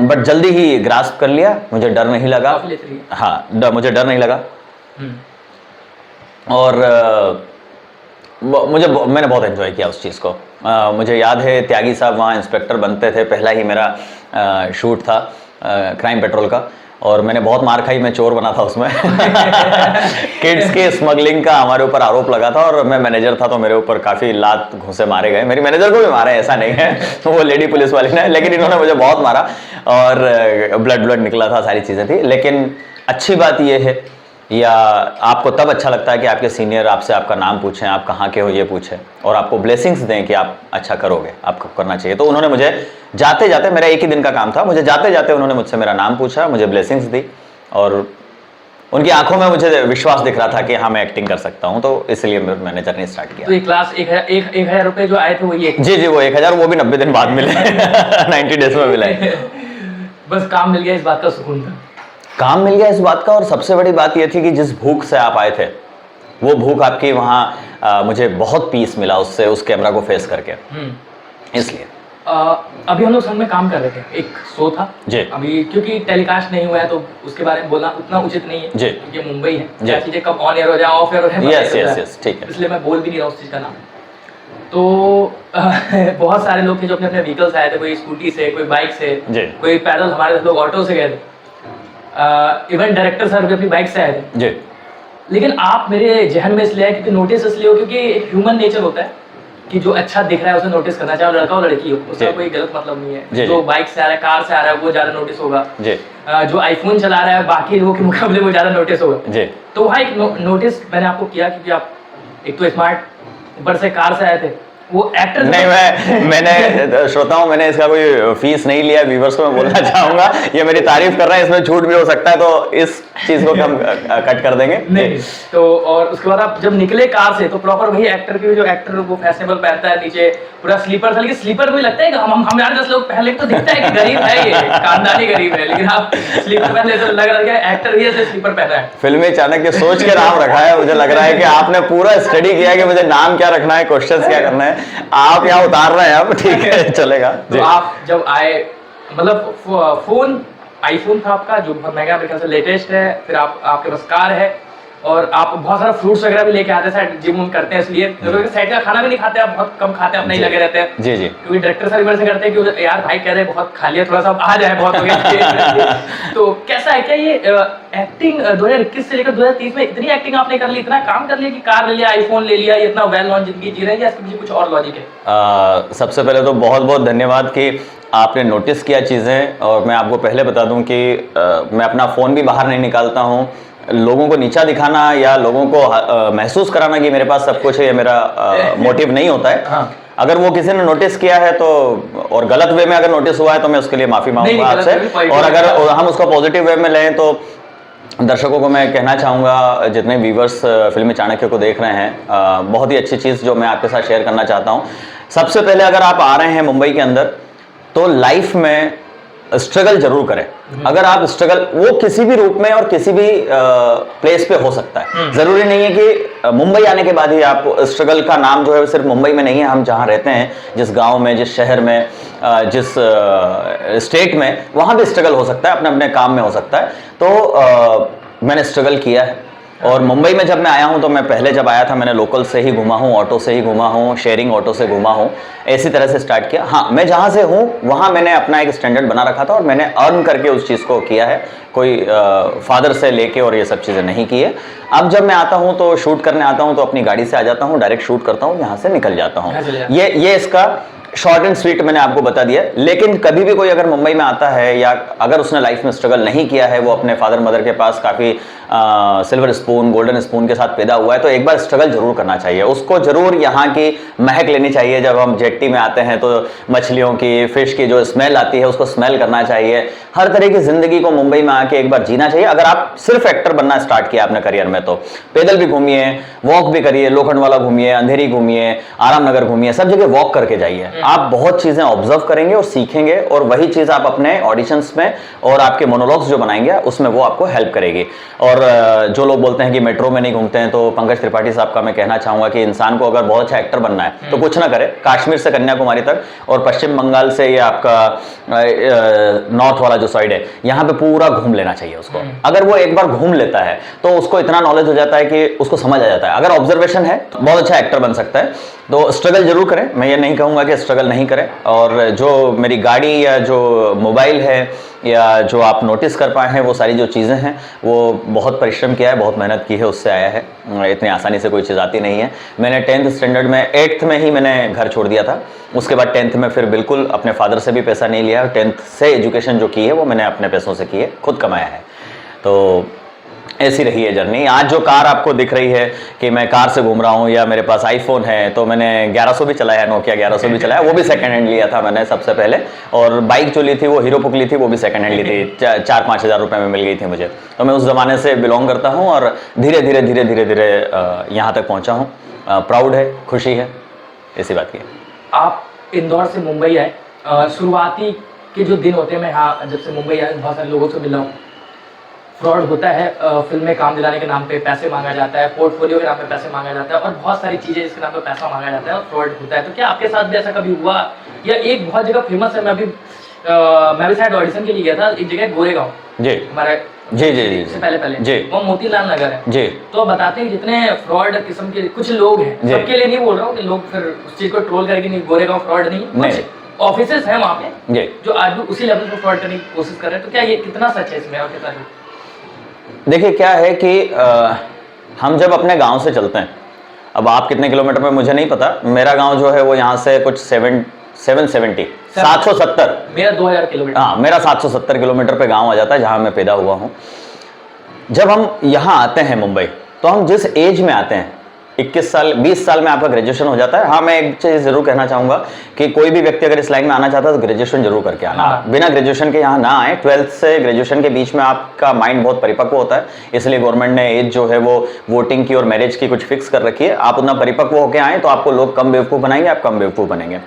Speaker 1: बट जल्दी ही ग्रास्प कर लिया। मुझे डर नहीं लगा। हाँ, मुझे डर नहीं लगा, और मैंने बहुत एंजॉय किया उस चीज़ को। मुझे याद है त्यागी साहब वहाँ इंस्पेक्टर बनते थे, पहला ही मेरा शूट था क्राइम पेट्रोल का, और मैंने बहुत मार खाई, मैं चोर बना था उसमें। किड्स के स्मगलिंग का हमारे ऊपर आरोप लगा था और मैं मैनेजर था, तो मेरे ऊपर काफी लात घूंसे मारे गए। मेरी मैनेजर को भी मारा है, ऐसा नहीं है, वो लेडी पुलिस वाली ने, लेकिन इन्होंने मुझे बहुत मारा और ब्लड निकला था, सारी चीजें थी। लेकिन अच्छी बात यह है, या आपको तब अच्छा लगता है कि आपके सीनियर आपसे आपका नाम पूछें, आप कहाँ के हो ये पूछें, और आपको ब्लेसिंग्स दें कि आप अच्छा करोगे, आपको करना चाहिए। तो उन्होंने मुझे जाते जाते, मेरा एक ही दिन का काम था, मुझे जाते जाते उन्होंने मुझसे मेरा नाम पूछा, मुझे ब्लेसिंग्स दी, और उनकी आंखों में मुझे विश्वास दिख रहा था कि हाँ मैं एक्टिंग कर सकता हूँ, तो इसलिए मैंने जर्नी स्टार्ट किया।
Speaker 2: तो ये क्लास 1,000 रुपए जो आए थे वो ये?
Speaker 1: जी वो 1000, वो भी 90 दिन बाद मिले। 90 डेज में मिला।
Speaker 2: बस काम मिल गया, इस बात का सुकून था।
Speaker 1: काम मिल गया इस बात का, और सबसे बड़ी बात यह थी कि जिस भूख से आप आए थे, वो भूख आपकी वहाँ मुझे बहुत पीस मिला उससे, उस कैमरा को फेस करके। इसलिए
Speaker 2: अभी हम लोग संग में काम कर रहे थे, एक शो था
Speaker 1: जी।
Speaker 2: अभी क्योंकि टेलीकास्ट नहीं हुआ है तो उसके बारे में बोलना उतना उचित नहीं है
Speaker 1: जी,
Speaker 2: क्योंकि मुंबई है,
Speaker 1: जी।
Speaker 2: क्या चीजें कब ऑन एयर हो जाए, ऑफ एयर हो जाए,
Speaker 1: यस ठीक है,
Speaker 2: इसलिए मैं बोल भी नहीं रहा उस चीज का नाम। तो बहुत सारे लोग थे जो अपने अपने व्हीकल्स आए थे, कोई स्कूटी से, कोई बाइक से, कोई पैदल, हमारे लोग ऑटो से गए थे, इवन डायरेक्टर सर भी अपनी बाइक से आए थे
Speaker 1: जी।
Speaker 2: लेकिन आप मेरे जहन में इसलिए आए क्योंकि नोटिस इसलिए हो क्योंकि एक ह्यूमन नेचर होता है कि जो अच्छा दिख रहा है उसे नोटिस करना, चाहे लड़का हो लड़की हो, उसका कोई गलत मतलब नहीं है। जो बाइक से आ रहा है, कार से आ रहा है, वो ज्यादा नोटिस होगा। जो आईफोन चला रहा है बाकी लोगों के मुकाबले वो ज्यादा नोटिस होगा। तो वहाँ एक नोटिस मैंने आपको किया क्योंकि आप एक तो स्मार्ट, ऊपर से कार से आए थे, वो एक्टर
Speaker 1: नहीं, मैंने श्रोताओं, मैंने इसका कोई फीस नहीं लिया, व्यूअर्स को मैं बोलना चाहूंगा, ये मेरी तारीफ कर रहा है, इसमें छूट भी हो सकता है, तो इस चीज को हम कट कर देंगे।
Speaker 2: नहीं तो, और उसके बाद आप जब निकले कार से तो प्रॉपर वही एक्टर की, जो एक्टर वो फैशनेबल पहनता है, नीचे पूरा स्लीपर था, लेकिन स्लीपर को लगता है कि हम यार 10 लोग पहले तो दिखता है कि गरीब है, ये खानदानी गरीब है, लेकिन आप स्लीपर पहले तो लग रहा है एक्टर ही ऐसे स्लीपर पहना है।
Speaker 1: फिल्मी चाणक्य सोच के नाम रखा है, मुझे लग रहा है कि आपने पूरा स्टडी किया है कि मुझे नाम क्या रखना है, क्वेश्चंस क्या करना है, आप यहाँ उतार रहे हैं, आप ठीक है, चलेगा।
Speaker 2: तो आप जब आए, मतलब फोन आईफोन था आपका जो बहुत महंगा, मेरे ख्याल से लेटेस्ट है, फिर आपके पास कार है, और आप बहुत सारा फ्रूट्स वगैरह भी लेके आते हैं, जिम करते हैं, इसलिए साइड का खाना भी नहीं खाते, आप बहुत कम खाते हैं, अपने ही लगे रहते हैं।
Speaker 1: जी
Speaker 2: क्योंकि डायरेक्टर साहब इधर से करते हैं कि यार भाई कह रहे हैं बहुत खा लिया, थोड़ा सा आ जाए, बहुत हो गया। तो कैसा है, क्या ये एक्टिंग 2021 से लेकर 2030 में इतनी एक्टिंग आपने कर ली, इतना काम कर लिया कि कार ले लिया, आईफोन ले लिया, इतना वेल नॉन जिंदगी जी रहे हैं, या इसके पीछे कुछ और लॉजिक है?
Speaker 1: सबसे पहले तो बहुत बहुत धन्यवाद कि आपने नोटिस किया चीज़ें, और मैं आपको पहले बता दूं कि मैं अपना फ़ोन भी बाहर नहीं निकालता हूं। लोगों को नीचा दिखाना या लोगों को महसूस कराना कि मेरे पास सब कुछ है, ये मेरा मोटिव नहीं होता है।
Speaker 2: हाँ।
Speaker 1: अगर वो किसी ने नोटिस किया है तो, और गलत वे में अगर नोटिस हुआ है तो मैं उसके लिए माफ़ी मांगूंगा आपसे, और अगर हम उसको पॉजिटिव वे में लें तो दर्शकों को मैं कहना चाहूँगा, जितने व्यूवर्स फिल्मी चाणक्य को देख रहे हैं, बहुत ही अच्छी चीज़ जो मैं आपके साथ शेयर करना चाहता हूँ। सबसे पहले अगर आप आ रहे हैं मुंबई के अंदर तो लाइफ में स्ट्रगल जरूर करें। अगर आप स्ट्रगल, वो किसी भी रूप में और किसी भी प्लेस पे हो सकता है, जरूरी नहीं है कि मुंबई आने के बाद ही आप स्ट्रगल का नाम जो है सिर्फ मुंबई में नहीं है, हम जहाँ रहते हैं, जिस गांव में, जिस शहर में, जिस स्टेट में, वहाँ भी स्ट्रगल हो सकता है, अपने अपने काम में हो सकता है। तो मैंने स्ट्रगल किया है, और मुंबई में जब मैं आया हूं तो मैं पहले जब आया था मैंने लोकल से ही घूमा हूं, ऑटो से ही घूमा हूं, शेयरिंग ऑटो से घूमा हूं, ऐसी तरह से स्टार्ट किया। हाँ, मैं जहां से हूं वहां मैंने अपना एक स्टैंडर्ड बना रखा था और मैंने अर्न करके उस चीज़ को किया है, कोई फादर से लेके और ये सब चीज़ें नहीं की है। अब जब मैं आता हूं तो शूट करने आता हूं तो अपनी गाड़ी से आ जाता हूं, डायरेक्ट शूट करता हूं, यहाँ से निकल जाता हूँ। ये इसका शॉर्ट एंड स्वीट मैंने आपको बता दिया। लेकिन कभी भी कोई अगर मुंबई में आता है या अगर उसने लाइफ में स्ट्रगल नहीं किया है, वो अपने फादर मदर के पास काफ़ी सिल्वर स्पून, गोल्डन स्पून के साथ पैदा हुआ है, तो एक बार स्ट्रगल जरूर करना चाहिए। उसको जरूर यहाँ की महक लेनी चाहिए। जब हम जेट्टी में आते हैं तो मछलियों की, फिश की जो स्मेल आती है उसको स्मेल करना चाहिए। हर तरह की जिंदगी को मुंबई में आके एक बार जीना चाहिए। अगर आप सिर्फ एक्टर बनना स्टार्ट किया अपने करियर में तो पैदल भी घूमिए, वॉक भी करिए, लोखंडवाला घूमिए, अंधेरी घूमिए, आराम नगर घूमिए, सब जगह वॉक करके जाइए। आप बहुत चीजें ऑब्जर्व करेंगे और सीखेंगे, और वही चीज आप अपने ऑडिशंस में और आपके मोनोलॉग्स जो बनाएंगे उसमें वो आपको हेल्प करेगी। और जो लोग बोलते हैं कि मेट्रो में नहीं घूमते हैं, तो पंकज त्रिपाठी साहब का मैं कहना चाहूंगा कि इंसान को अगर बहुत अच्छा एक्टर बनना है तो कुछ ना करे, काश्मीर से कन्याकुमारी तक और पश्चिम बंगाल से ये आपका नॉर्थ वाला जो साइड है, यहाँ पे पूरा घूम लेना चाहिए उसको। अगर वो एक बार घूम लेता है तो उसको इतना नॉलेज हो जाता है कि उसको समझ आ जाता है। अगर ऑब्जर्वेशन है तो बहुत अच्छा एक्टर बन सकता है। तो स्ट्रगल जरूर करें। मैं ये नहीं कहूंगा कि स्ट्रगल नहीं करें, और जो मेरी गाड़ी या जो मोबाइल है या जो आप नोटिस कर पाए हैं वो सारी जो चीज़ें हैं वो बहुत परिश्रम किया है, बहुत मेहनत की है, उससे आया है। इतनी आसानी से कोई चीज़ आती नहीं है। मैंने 10th स्टैंडर्ड में 8th में ही मैंने घर छोड़ दिया था। उसके बाद 10th में फिर बिल्कुल अपने फादर से भी पैसा नहीं लिया। 10th से एजुकेशन जो की है वो मैंने अपने पैसों से की है, खुद कमाया है। तो ऐसी रही है जर्नी। आज जो कार आपको दिख रही है कि मैं कार से घूम रहा हूँ या मेरे पास आईफोन है, तो मैंने 1100 भी चलाया है, नोकिया 1100 भी चलाया, वो भी सेकंड हैंड लिया था मैंने सबसे पहले। और बाइक जो ली थी वो हीरो पुक ली थी, वो भी सेकंड हैंड ली थी, 4-5 हज़ार रुपये में मिल गई थी मुझे। तो मैं उस ज़माने से बिलोंग करता हूँ और धीरे धीरे धीरे धीरे धीरे यहाँ तक पहुँचा हूँ। प्राउड है, खुशी है इसी बात की।
Speaker 2: आप इंदौर से मुंबई आए, शुरुआती के जो दिन होते हैं, मैं यहाँ जब से मुंबई आया बहुत सारे लोगों से मिला हूँ। फ्रॉड होता है, फिल्म में काम दिलाने के नाम पे पैसे मांगा जाता है, पोर्टफोलियो के नाम पे पैसे मांगा जाता है और बहुत सारी चीज़ें जिसके नाम पे पैसा मांगा जाता है और फ्रॉड होता है। तो क्या आपके साथ भी ऐसा कभी हुआ? या एक बहुत जगह फेमस है, मैं भी शायद ऑडिशन के लिए गया था, एक जगह गोरेगांव,
Speaker 1: जी
Speaker 2: हमारे
Speaker 1: जी जी जी
Speaker 2: से पहले
Speaker 1: जी
Speaker 2: वो मोतीलाल नगर है
Speaker 1: जी।
Speaker 2: तो बताते हैं जितने फ्रॉड किस्म के कुछ लोग हैं, सबके लिए नहीं बोल रहा हूँ कि लोग फिर उस चीज़ को ट्रोल करेंगे, नहीं गोरेगांव फ्रॉड नहीं, कुछ ऑफिसेस हैं वहाँ पे जो आज भी उसी लेवल पर फ्रॉड करने की कोशिश कर रहे हैं। तो क्या ये कितना सच है इसमें और कितना झूठ?
Speaker 1: देखिए क्या है कि हम जब अपने गांव से चलते हैं, अब आप कितने किलोमीटर में मुझे नहीं पता, मेरा गांव जो है वो यहाँ से कुछ 770
Speaker 2: मेरा 2000 किलोमीटर।
Speaker 1: हाँ, मेरा 770 किलोमीटर पे गांव आ जाता है जहाँ मैं पैदा हुआ हूँ। जब हम यहाँ आते हैं मुंबई, तो हम जिस एज में आते हैं, 21 साल 20 साल में आपका ग्रेजुएशन हो जाता है। हाँ, मैं एक चीज़ ज़रूर कहना चाहूँगा कि कोई भी व्यक्ति अगर इस लाइन में आना चाहता है तो ग्रेजुएशन जरूर करके आना। बिना ग्रेजुएशन के यहाँ ना आए। 12th से ग्रेजुएशन के बीच में आपका माइंड बहुत परिपक्व होता है, इसलिए गवर्नमेंट ने एज जो है वो वोटिंग की और मैरिज की कुछ फिक्स कर रखी है। आप उतना परिपक्व होकर आए तो आपको लोग कम बेवकूफ़ बनाएंगे, आप कम बेवकूफ़ बनेंगे।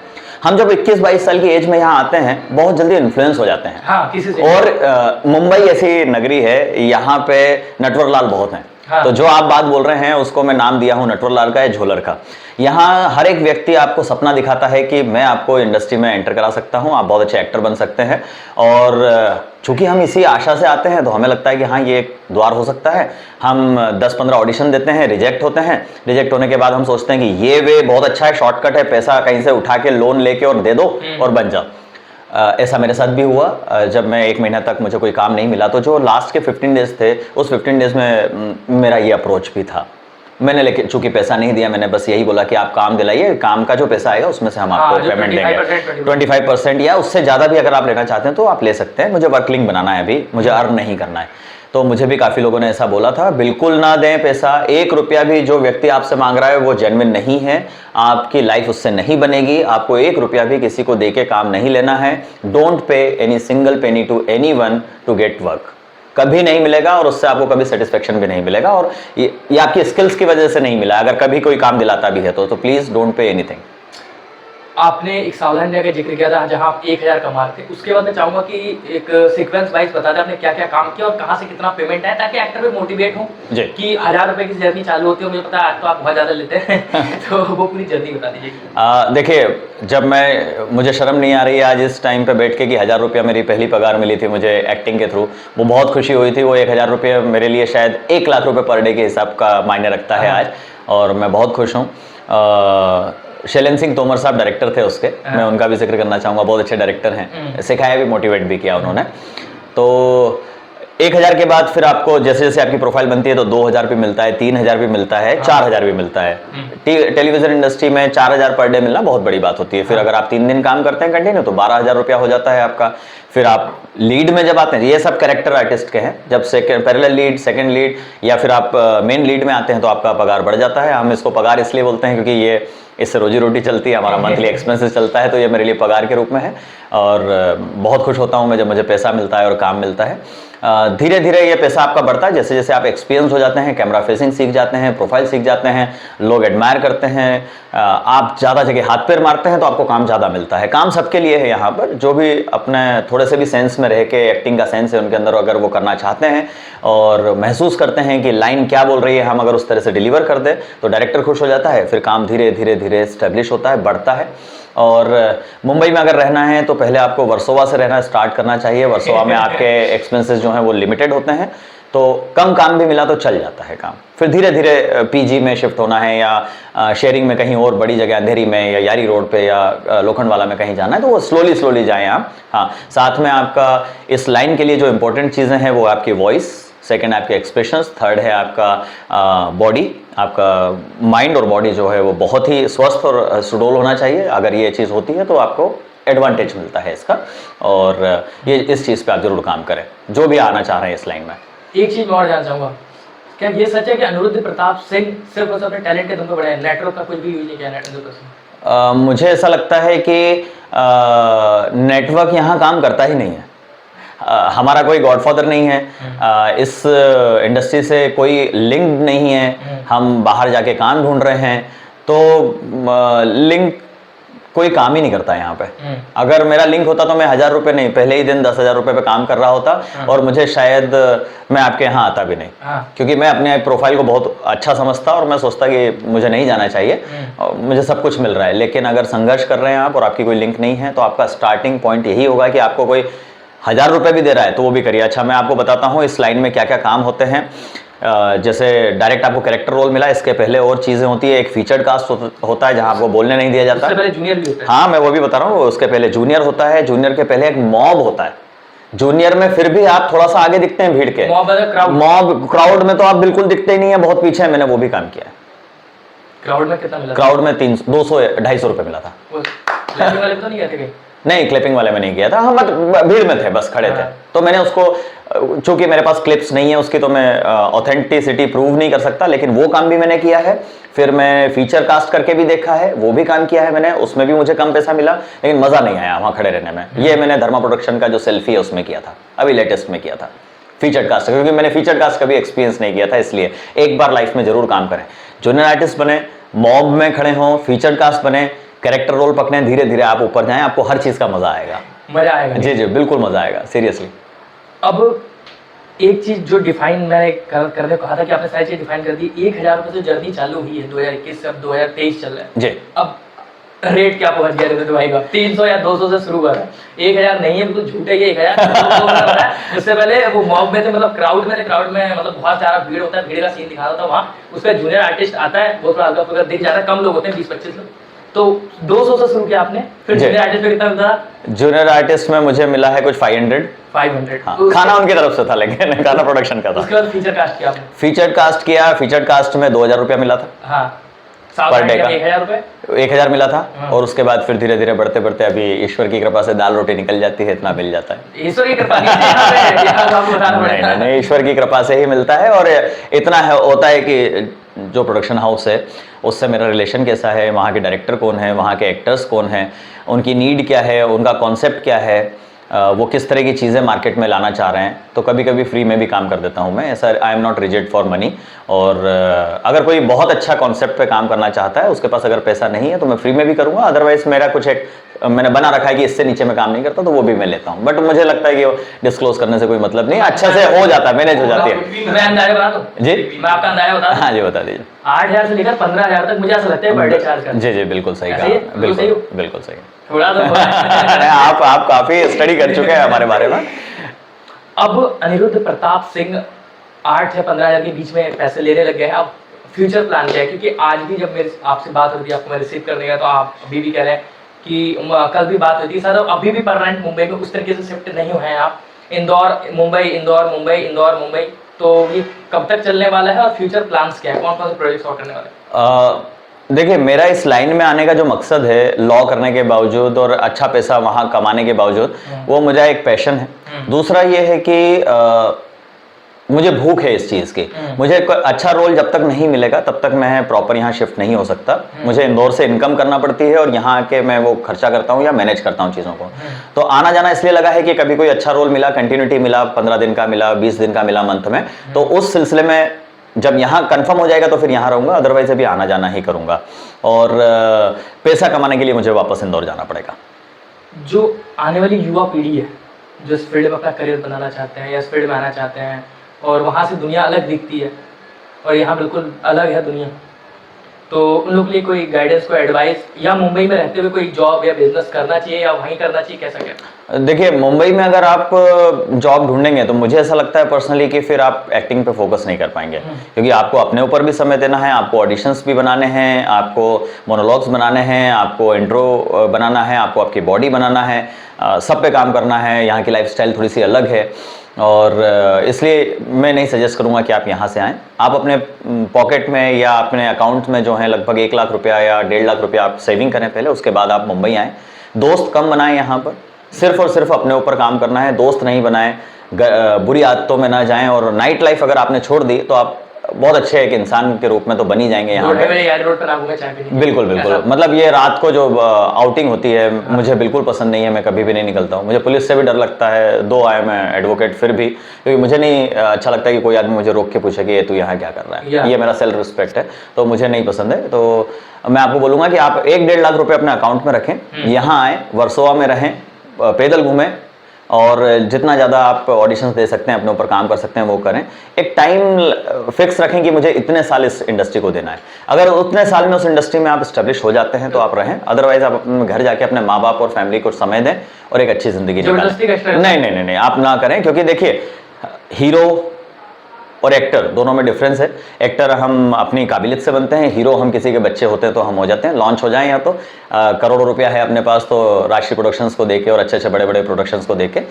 Speaker 1: हम जब 21-22 साल की एज में यहाँ आते हैं, बहुत जल्दी इन्फ्लुएंस हो जाते हैं।
Speaker 2: हाँ, किसी से।
Speaker 1: और मुंबई ऐसी नगरी है, यहाँ पे नटवर लाल बहुत हैं।
Speaker 2: हाँ।
Speaker 1: तो जो आप बात बोल रहे हैं उसको मैं नाम दिया हूँ नटवर लाल का या झोलर का। यहाँ हर एक व्यक्ति आपको सपना दिखाता है कि मैं आपको इंडस्ट्री में एंटर करा सकता हूँ, आप बहुत अच्छे एक्टर बन सकते हैं। और चूंकि हम इसी आशा से आते हैं तो हमें लगता है कि हाँ ये एक द्वार हो सकता है। हम 10-15 ऑडिशन देते हैं, रिजेक्ट होते हैं। रिजेक्ट होने के बाद हम सोचते हैं कि ये वे बहुत अच्छा है, शॉर्टकट है, पैसा कहीं से उठा के लोन लेके और दे दो और बन जाओ। ऐसा मेरे साथ भी हुआ। जब मैं 1 महीना तक मुझे कोई काम नहीं मिला तो जो लास्ट के 15 डेज थे, उस 15 डेज में मेरा ये अप्रोच भी था। मैंने लेकिन चूंकि पैसा नहीं दिया, मैंने बस यही बोला कि आप काम दिलाइए, काम का जो पैसा आएगा उसमें से हम आपको पेमेंट देंगे 25% या उससे ज़्यादा भी अगर आप लेना चाहते हैं तो आप ले सकते हैं। मुझे वर्कलिंग बनाना है, अभी मुझे अर्न नहीं करना है। तो मुझे भी काफ़ी लोगों ने ऐसा बोला था, बिल्कुल ना दें पैसा। 1 रुपया भी जो व्यक्ति आपसे मांग रहा है वो जेन्युइन नहीं है, आपकी लाइफ उससे नहीं बनेगी। आपको 1 रुपया भी किसी को दे के काम नहीं लेना है। Don't pay any single penny to anyone to get work. कभी नहीं मिलेगा और उससे आपको कभी सेटिस्फेक्शन भी नहीं मिलेगा, और ये आपकी स्किल्स की वजह से नहीं मिला। अगर कभी कोई काम दिलाता भी है तो प्लीज़ डोंट पे एनीथिंग।
Speaker 2: आपने एक सावधान इंडिया का जिक्र किया था जहां आप 1000 कमा रहे थे, उसके बाद मैं चाहूंगा कि एक सीक्वेंस वाइज बता दें आपने क्या क्या काम किया और कहां से कितना पेमेंट है, ताकि एक्टर भी मोटिवेट हो कि 1000 रुपए की जर्नी चालू होती है। मुझे पता है आज तो आप बहुत ज़्यादा लेते हैं तो वो पूरी जर्नी बता दीजिए।
Speaker 1: देखिए, जब मुझे शर्म नहीं आ रही है आज इस टाइम पे बैठ के कि 1000 रुपया मेरी पहली पगार मिली थी मुझे एक्टिंग के थ्रू, वो बहुत खुशी हुई थी। वो 1000 रुपये मेरे लिए शायद 1 लाख रुपये पर डे के हिसाब का मायने रखता है आज, और मैं बहुत खुश हूँ। शैलेन सिंह तोमर साहब डायरेक्टर थे उसके, मैं उनका भी जिक्र करना चाहूँगा, बहुत अच्छे डायरेक्टर हैं, सिखाया भी, मोटिवेट भी किया उन्होंने। तो 1000 के बाद फिर आपको जैसे जैसे आपकी प्रोफाइल बनती है तो 2000 भी मिलता है, 3000 भी मिलता है, 4000 भी मिलता है। टेलीविजन इंडस्ट्री में 4000 पर डे मिलना बहुत बड़ी बात होती है। फिर अगर आप 3 दिन काम करते हैं कंटिन्यू तो 12000 रुपया हो जाता है आपका। फिर आप लीड में जब आते हैं, ये सब कैरेक्टर आर्टिस्ट के हैं, जब पैरेलल लीड, सेकंड लीड या फिर आप मेन लीड में आते हैं तो आपका पगार बढ़ जाता है। हम इसको पगार इसलिए बोलते हैं क्योंकि ये इससे रोजी रोटी चलती है, हमारा मंथली एक्सपेंसेस चलता है, तो ये मेरे लिए पगार के रूप में है। और बहुत खुश होता हूँ मैं जब मुझे पैसा मिलता है और काम मिलता है। धीरे धीरे ये पैसा आपका बढ़ता है जैसे जैसे आप एक्सपीरियंस हो जाते हैं, कैमरा फेसिंग सीख जाते हैं, प्रोफाइल सीख जाते हैं, लोग एडमायर करते हैं, आप ज़्यादा जगह हाथ पैर मारते हैं तो आपको काम ज़्यादा मिलता है। काम सबके लिए है यहाँ पर, जो भी अपने थोड़े से भी सेंस में रह के एक्टिंग का सेंस है उनके अंदर, अगर वो करना चाहते हैं और महसूस करते हैं कि लाइन क्या बोल रही है, हम अगर उस तरह से डिलीवर कर दें तो डायरेक्टर खुश हो जाता है। फिर काम धीरे धीरे धीरे स्टेब्लिश होता है, बढ़ता है। और मुंबई में अगर रहना है तो पहले आपको वर्सोवा से रहना स्टार्ट करना चाहिए। वर्सोवा में आपके एक्सपेंसेस जो हैं वो लिमिटेड होते हैं, तो कम काम भी मिला तो चल जाता है काम। फिर धीरे धीरे पीजी में शिफ्ट होना है या शेयरिंग में कहीं और बड़ी जगह अंधेरी में या यारी रोड पे या लोखंडवाला में कहीं जाना है तो वो स्लोली स्लोली जाएं आप। हाँ, साथ में आपका इस लाइन के लिए जो इंपॉर्टेंट चीज़ें हैं वो आपकी वॉइस, सेकंड आपके एक्सप्रेशंस, थर्ड है आपका बॉडी, आपका माइंड और बॉडी जो है वो बहुत ही स्वस्थ और सुडौल होना चाहिए। अगर ये चीज़ होती है तो आपको एडवांटेज मिलता है इसका, और ये इस चीज़ पे आप जरूर काम करें जो भी आना चाह रहे हैं इस लाइन में।
Speaker 2: एक चीज मैं और जानना चाहूंगा, क्या ये सच है कि अनिरुद्ध प्रताप सिंह सिर्फ और सिर्फ अपने टैलेंट के दम पे बड़े हैं, नेटवर्क का कुछ भी यूज नहीं किया अनिरुद्ध सिंह?
Speaker 1: मुझे ऐसा लगता है कि नेटवर्क यहाँ काम करता ही नहीं है। हमारा कोई गॉडफादर नहीं है, इस इंडस्ट्री से कोई लिंक नहीं है, हम बाहर जाके काम ढूंढ रहे हैं, तो लिंक कोई काम ही नहीं करता यहाँ पे। अगर मेरा लिंक होता तो मैं 1000 रुपये नहीं, पहले ही दिन 10,000 रुपये पे काम कर रहा होता, और मुझे शायद मैं आपके यहाँ आता भी नहीं, क्योंकि मैं अपने प्रोफाइल को बहुत अच्छा समझता और मैं सोचता कि मुझे नहीं जाना चाहिए, और मुझे सब कुछ मिल रहा है। लेकिन अगर संघर्ष कर रहे हैं आप और आपकी कोई लिंक नहीं है तो आपका स्टार्टिंग पॉइंट यही होगा कि आपको कोई 1000 रुपये भी दे रहा है तो वो भी करिए। अच्छा, मैं आपको बताता हूँ इस लाइन में क्या क्या काम होते हैं। जैसे डायरेक्ट आपको कैरेक्टर रोल मिला, इसके पहले और चीज़ें होती है। एक फीचर्ड कास्ट होता है जहाँ आपको बोलने नहीं दिया जाता।
Speaker 2: उससे पहले जूनियर भी होता है।
Speaker 1: हाँ, मैं वो भी बता रहा हूँ। उसके पहले जूनियर होता है, जूनियर के पहले एक मॉब होता है। जूनियर में फिर भी आप थोड़ा सा आगे दिखते हैं भीड़ के, मॉब क्राउड में तो आप बिल्कुल दिखते ही नहीं है, बहुत पीछे है। मैंने वो भी काम किया है।
Speaker 2: क्राउड में कितना मिला?
Speaker 1: क्राउड में 200-250 रुपये मिला था।
Speaker 2: वाले तो नहीं कहते?
Speaker 1: नहीं, क्लिपिंग वाले में नहीं किया था, हम भीड़ में थे, बस खड़े थे। तो मैंने उसको, चूंकि मेरे पास क्लिप्स नहीं है उसकी, तो मैं ऑथेंटिसिटी प्रूव नहीं कर सकता, लेकिन वो काम भी मैंने किया है। फिर मैं फीचर कास्ट करके भी देखा है, वो भी काम किया है मैंने, उसमें भी मुझे कम पैसा मिला, लेकिन मज़ा नहीं आया वहाँ खड़े रहने में। ये मैंने धर्मा प्रोडक्शन का जो सेल्फी है उसमें किया था, अभी लेटेस्ट में किया था फीचर कास्ट, क्योंकि मैंने फीचर कास्ट कभी एक्सपीरियंस नहीं किया था, इसलिए एक बार लाइफ में जरूर काम करें। जूनियर आर्टिस्ट बने, मॉब में खड़े हों, फीचर कास्ट बने, कैरेक्टर रोल पकड़ें, धीरे धीरे आप ऊपर जाएं, आपको हर चीज़ का मज़ा आएगा।
Speaker 2: मज़ा आएगा? जी
Speaker 1: जी, बिल्कुल मज़ा आएगा, सीरियसली।
Speaker 2: अब एक चीज जो डिफाइन मैंने करने को कहा था कि आपने सारी चीज डिफाइन कर दी। 1000 रुपये से जर्नी चालू हुई है 2021 से, अब 2023 चल रहा है
Speaker 1: जी। अब
Speaker 2: रेट क्या पहुंच गया अनिरुद्ध भाई का? 300 या 200 से शुरू हुआ है, 1000 नहीं है, बिल्कुल झूठ है ये 1000। उससे पहले वो मॉब में थे, मतलब क्राउड में थे, क्राउड में मतलब बहुत सारा भीड़ होता है, भीड़ का सीन दिखा रहा था वहाँ। उसका जूनियर आर्टिस्ट आता है, वो थोड़ा हल्का फुल्का दिख जाता है, कम लोग होते हैं, 20-25 लोग। तो 200 से शुरू किया आपने, फिर जूनियर आर्टिस्ट में कितना मिला?
Speaker 1: जूनियर आर्टिस्ट में मुझे मिला है कुछ 500।
Speaker 2: हाँ।
Speaker 1: खाना उनकी तरफ से था, लेकिन खाना प्रोडक्शन का था।
Speaker 2: उसके बाद फीचर कास्ट किया आपने?
Speaker 1: फीचर कास्ट किया, फीचर कास्ट में 2000 रुपया मिला था।
Speaker 2: हाँ,
Speaker 1: पर डे का
Speaker 2: 1000 रुपये,
Speaker 1: 1000 मिला था। और उसके बाद फिर धीरे धीरे बढ़ते बढ़ते अभी ईश्वर की कृपा से दाल रोटी निकल जाती है, इतना मिल जाता है।
Speaker 2: ईश्वर की कृपा
Speaker 1: नहीं, ईश्वर की कृपा से ही मिलता है। और इतना है होता है कि जो प्रोडक्शन हाउस है उससे मेरा रिलेशन कैसा है, वहाँ के डायरेक्टर कौन है, वहाँ के एक्टर्स कौन हैं, उनकी नीड क्या है, उनका कॉन्सेप्ट क्या है, वो किस तरह की चीज़ें मार्केट में लाना चाह रहे हैं। तो कभी कभी फ्री में भी काम कर देता हूँ मैं, ऐसा I am not rigid for money. और अगर कोई बहुत अच्छा कॉन्सेप्ट पे काम करना चाहता है, उसके पास अगर पैसा नहीं है तो मैं फ्री में भी करूँगा। अदरवाइज मेरा कुछ एक मैंने बना रखा है कि इससे नीचे मैं काम नहीं करता, तो वो भी मैं लेता हूँ। बट मुझे लगता है कि डिस्क्लोज करने से कोई मतलब नहीं, अच्छे से हो जाता है, मैनेज हो जाती है।
Speaker 2: मैं अंदाजा बता दूं?
Speaker 1: जी,
Speaker 2: मैं आपका अंदाजा बता दूं?
Speaker 1: हाँ जी, बता दीजिए।
Speaker 2: 8000 से लेकर 15000 तक मुझे ऐसा लगता है पर डे चार्ज करते हैं।
Speaker 1: जी जी, बिल्कुल सही कहा, बिल्कुल बिल्कुल सही।
Speaker 2: थोड़ा तो
Speaker 1: आप काफी स्टडी कर चुके हैं हमारे बारे में।
Speaker 2: अब अनिरुद्ध प्रताप सिंह 8 या 15000 के बीच में पैसे लेने लग गए हैं। अब फ्यूचर प्लान क्या है? क्योंकि आज भी जब मेरे आपसे बात होती है, आपको मैं रिसीव करने गया, तो आप अभी भी कह रहे हैं कि कल भी बात हुई थी सर, अभी भी परमानेंट मुंबई में उस तरीके से शिफ्ट नहीं हुए हैं आप। इंदौर मुंबई, इंदौर मुंबई, इंदौर मुंबई, तो ये कब तक चलने वाला है और फ्यूचर प्लान्स क्या है? कौन कौन से प्रोजेक्ट्स और करने वाले हैं?
Speaker 1: देखिए, मेरा इस लाइन में आने का जो मकसद है, लॉ करने के बावजूद और अच्छा पैसा वहाँ कमाने के बावजूद, वो मुझे एक पैशन है। दूसरा ये है कि मुझे भूख है इस चीज़ की। मुझे अच्छा रोल जब तक नहीं मिलेगा तब तक मैं प्रॉपर यहाँ शिफ्ट नहीं हो सकता। मुझे इंदौर से इनकम करना पड़ती है और यहाँ आके मैं वो खर्चा करता हूँ या मैनेज करता हूँ चीज़ों को। तो आना जाना इसलिए लगा है कि कभी कोई अच्छा रोल मिला, कंटिन्यूटी मिला, 15 दिन का मिला, 20 दिन का मिला मंथ में, तो उस सिलसिले में जब यहाँ कंफर्म हो जाएगा तो फिर यहाँ रहूँगा, अदरवाइज अभी आना जाना ही करूँगा। और पैसा कमाने के लिए मुझे वापस इंदौर जाना पड़ेगा।
Speaker 2: जो आने वाली युवा पीढ़ी है, जो इस फील्ड में अपना करियर बनाना चाहते हैं या इस फील्ड में आना चाहते हैं, और वहाँ से दुनिया अलग दिखती है और यहाँ बिल्कुल अलग है दुनिया, तो उन लोग के लिए कोई गाइडेंस, कोई एडवाइस, या मुंबई में रहते हुए कोई जॉब या बिजनेस करना चाहिए या वहीं करना चाहिए, कैसा क्या?
Speaker 1: देखिए, मुंबई में अगर आप जॉब ढूंढेंगे तो मुझे ऐसा लगता है पर्सनली कि फिर आप एक्टिंग पे फोकस नहीं कर पाएंगे, क्योंकि आपको अपने ऊपर भी समय देना है, आपको ऑडिशंस भी बनाने हैं, आपको मोनोलॉग्स बनाने हैं, आपको इंट्रो बनाना है, आपको आपकी बॉडी बनाना है, सब पे काम करना है। यहाँ की लाइफस्टाइल थोड़ी सी अलग है और इसलिए मैं नहीं सजेस्ट करूँगा कि आप यहाँ से आएँ। आप अपने पॉकेट में या अपने अकाउंट में जो है लगभग 1 लाख रुपया या 1.5 लाख रुपया आप सेविंग करें पहले, उसके बाद आप मुंबई आएँ। दोस्त कम बनाएं यहाँ पर, सिर्फ और सिर्फ अपने ऊपर काम करना है, दोस्त नहीं बनाएं, बुरी आदतों में ना जाएं, और नाइट लाइफ अगर आपने छोड़ दी तो आप बहुत अच्छे एक इंसान के रूप में तो बन ही जाएंगे यहाँ पे।
Speaker 2: रोड पर आऊंगा चाय पीने।
Speaker 1: बिल्कुल बिल्कुल, मतलब ये रात को जो आउटिंग होती है मुझे बिल्कुल पसंद नहीं है, मैं कभी भी नहीं निकलता हूँ। मुझे पुलिस से भी डर लगता है, दो आए मैं एडवोकेट फिर भी, क्योंकि मुझे नहीं अच्छा लगता कि कोई आदमी मुझे रोक के पूछे कि ये तू यहाँ क्या कर रहा है। ये मेरा सेल्फ रिस्पेक्ट है, तो मुझे नहीं पसंद है। तो मैं आपको बोलूँगा कि आप 1-1.5 लाख रुपये अपने अकाउंट में रखें, यहाँ आएँ, वर्सोवा में रहें, पैदल घूमें, और जितना ज़्यादा आप ऑडिशंस दे सकते हैं, अपने ऊपर काम कर सकते हैं, वो करें। एक टाइम फिक्स रखें कि मुझे इतने साल इस इंडस्ट्री को देना है। अगर उतने साल में उस इंडस्ट्री में आप इस्टेब्लिश हो जाते हैं तो आप रहें, अदरवाइज आप अपने घर जाके अपने माँ बाप और फैमिली को समय दें और एक अच्छी ज़िंदगी निकालें। नहीं, आप ना करें, क्योंकि देखिए, हीरो और एक्टर दोनों में डिफरेंस है। एक्टर हम अपनी काबिलियत से बनते हैं, हीरो हम किसी के बच्चे होते हैं तो हम हो जाते हैं। लॉन्च हो जाएं या तो करोड़ों रुपया है अपने पास तो राष्ट्रीय प्रोडक्शंस को देके और अच्छे अच्छे बड़े बड़े प्रोडक्शंस को देके,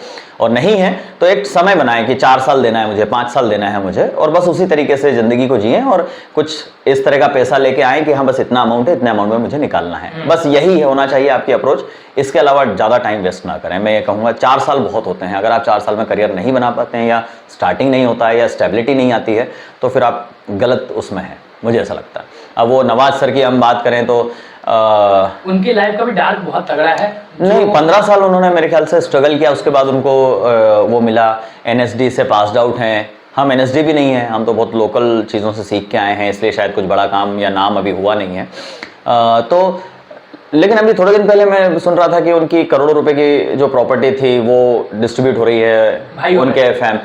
Speaker 1: और नहीं है तो एक समय बनाएं कि 4 साल देना है मुझे, 5 साल देना है मुझे, और बस उसी तरीके से ज़िंदगी को जिएं और कुछ इस तरह का पैसा लेके आएँ कि हाँ बस इतना अमाउंट है, इतने अमाउंट में मुझे निकालना है, बस यही होना चाहिए आपकी अप्रोच। इसके अलावा ज़्यादा टाइम वेस्ट ना करें। मैं ये कहूँगा 4 साल बहुत होते हैं। अगर आप 4 साल में करियर नहीं बना पाते हैं, या स्टार्टिंग नहीं होता है, या स्टेबिलिटी नहीं आती है, तो फिर आप गलत उसमें हैं, मुझे ऐसा लगता है। अब वो नवाज सर की हम बात करें तो
Speaker 2: उनकी लाइफ का भी डार्क बहुत तगड़ा है।
Speaker 1: नहीं, 15 साल उन्होंने मेरे ख्याल से स्ट्रगल किया, उसके बाद उनको वो मिला। NSD से पास्ड आउट हैं, हम NSD भी नहीं है, हम तो बहुत लोकल चीज़ों से सीख के आए हैं, इसलिए शायद कुछ बड़ा काम या नाम अभी हुआ नहीं है। तो लेकिन अभी थोड़े दिन पहले मैं सुन रहा था कि उनकी करोड़ों रुपए की जो प्रॉपर्टी थी वो डिस्ट्रीब्यूट हो रही है उनके फैम।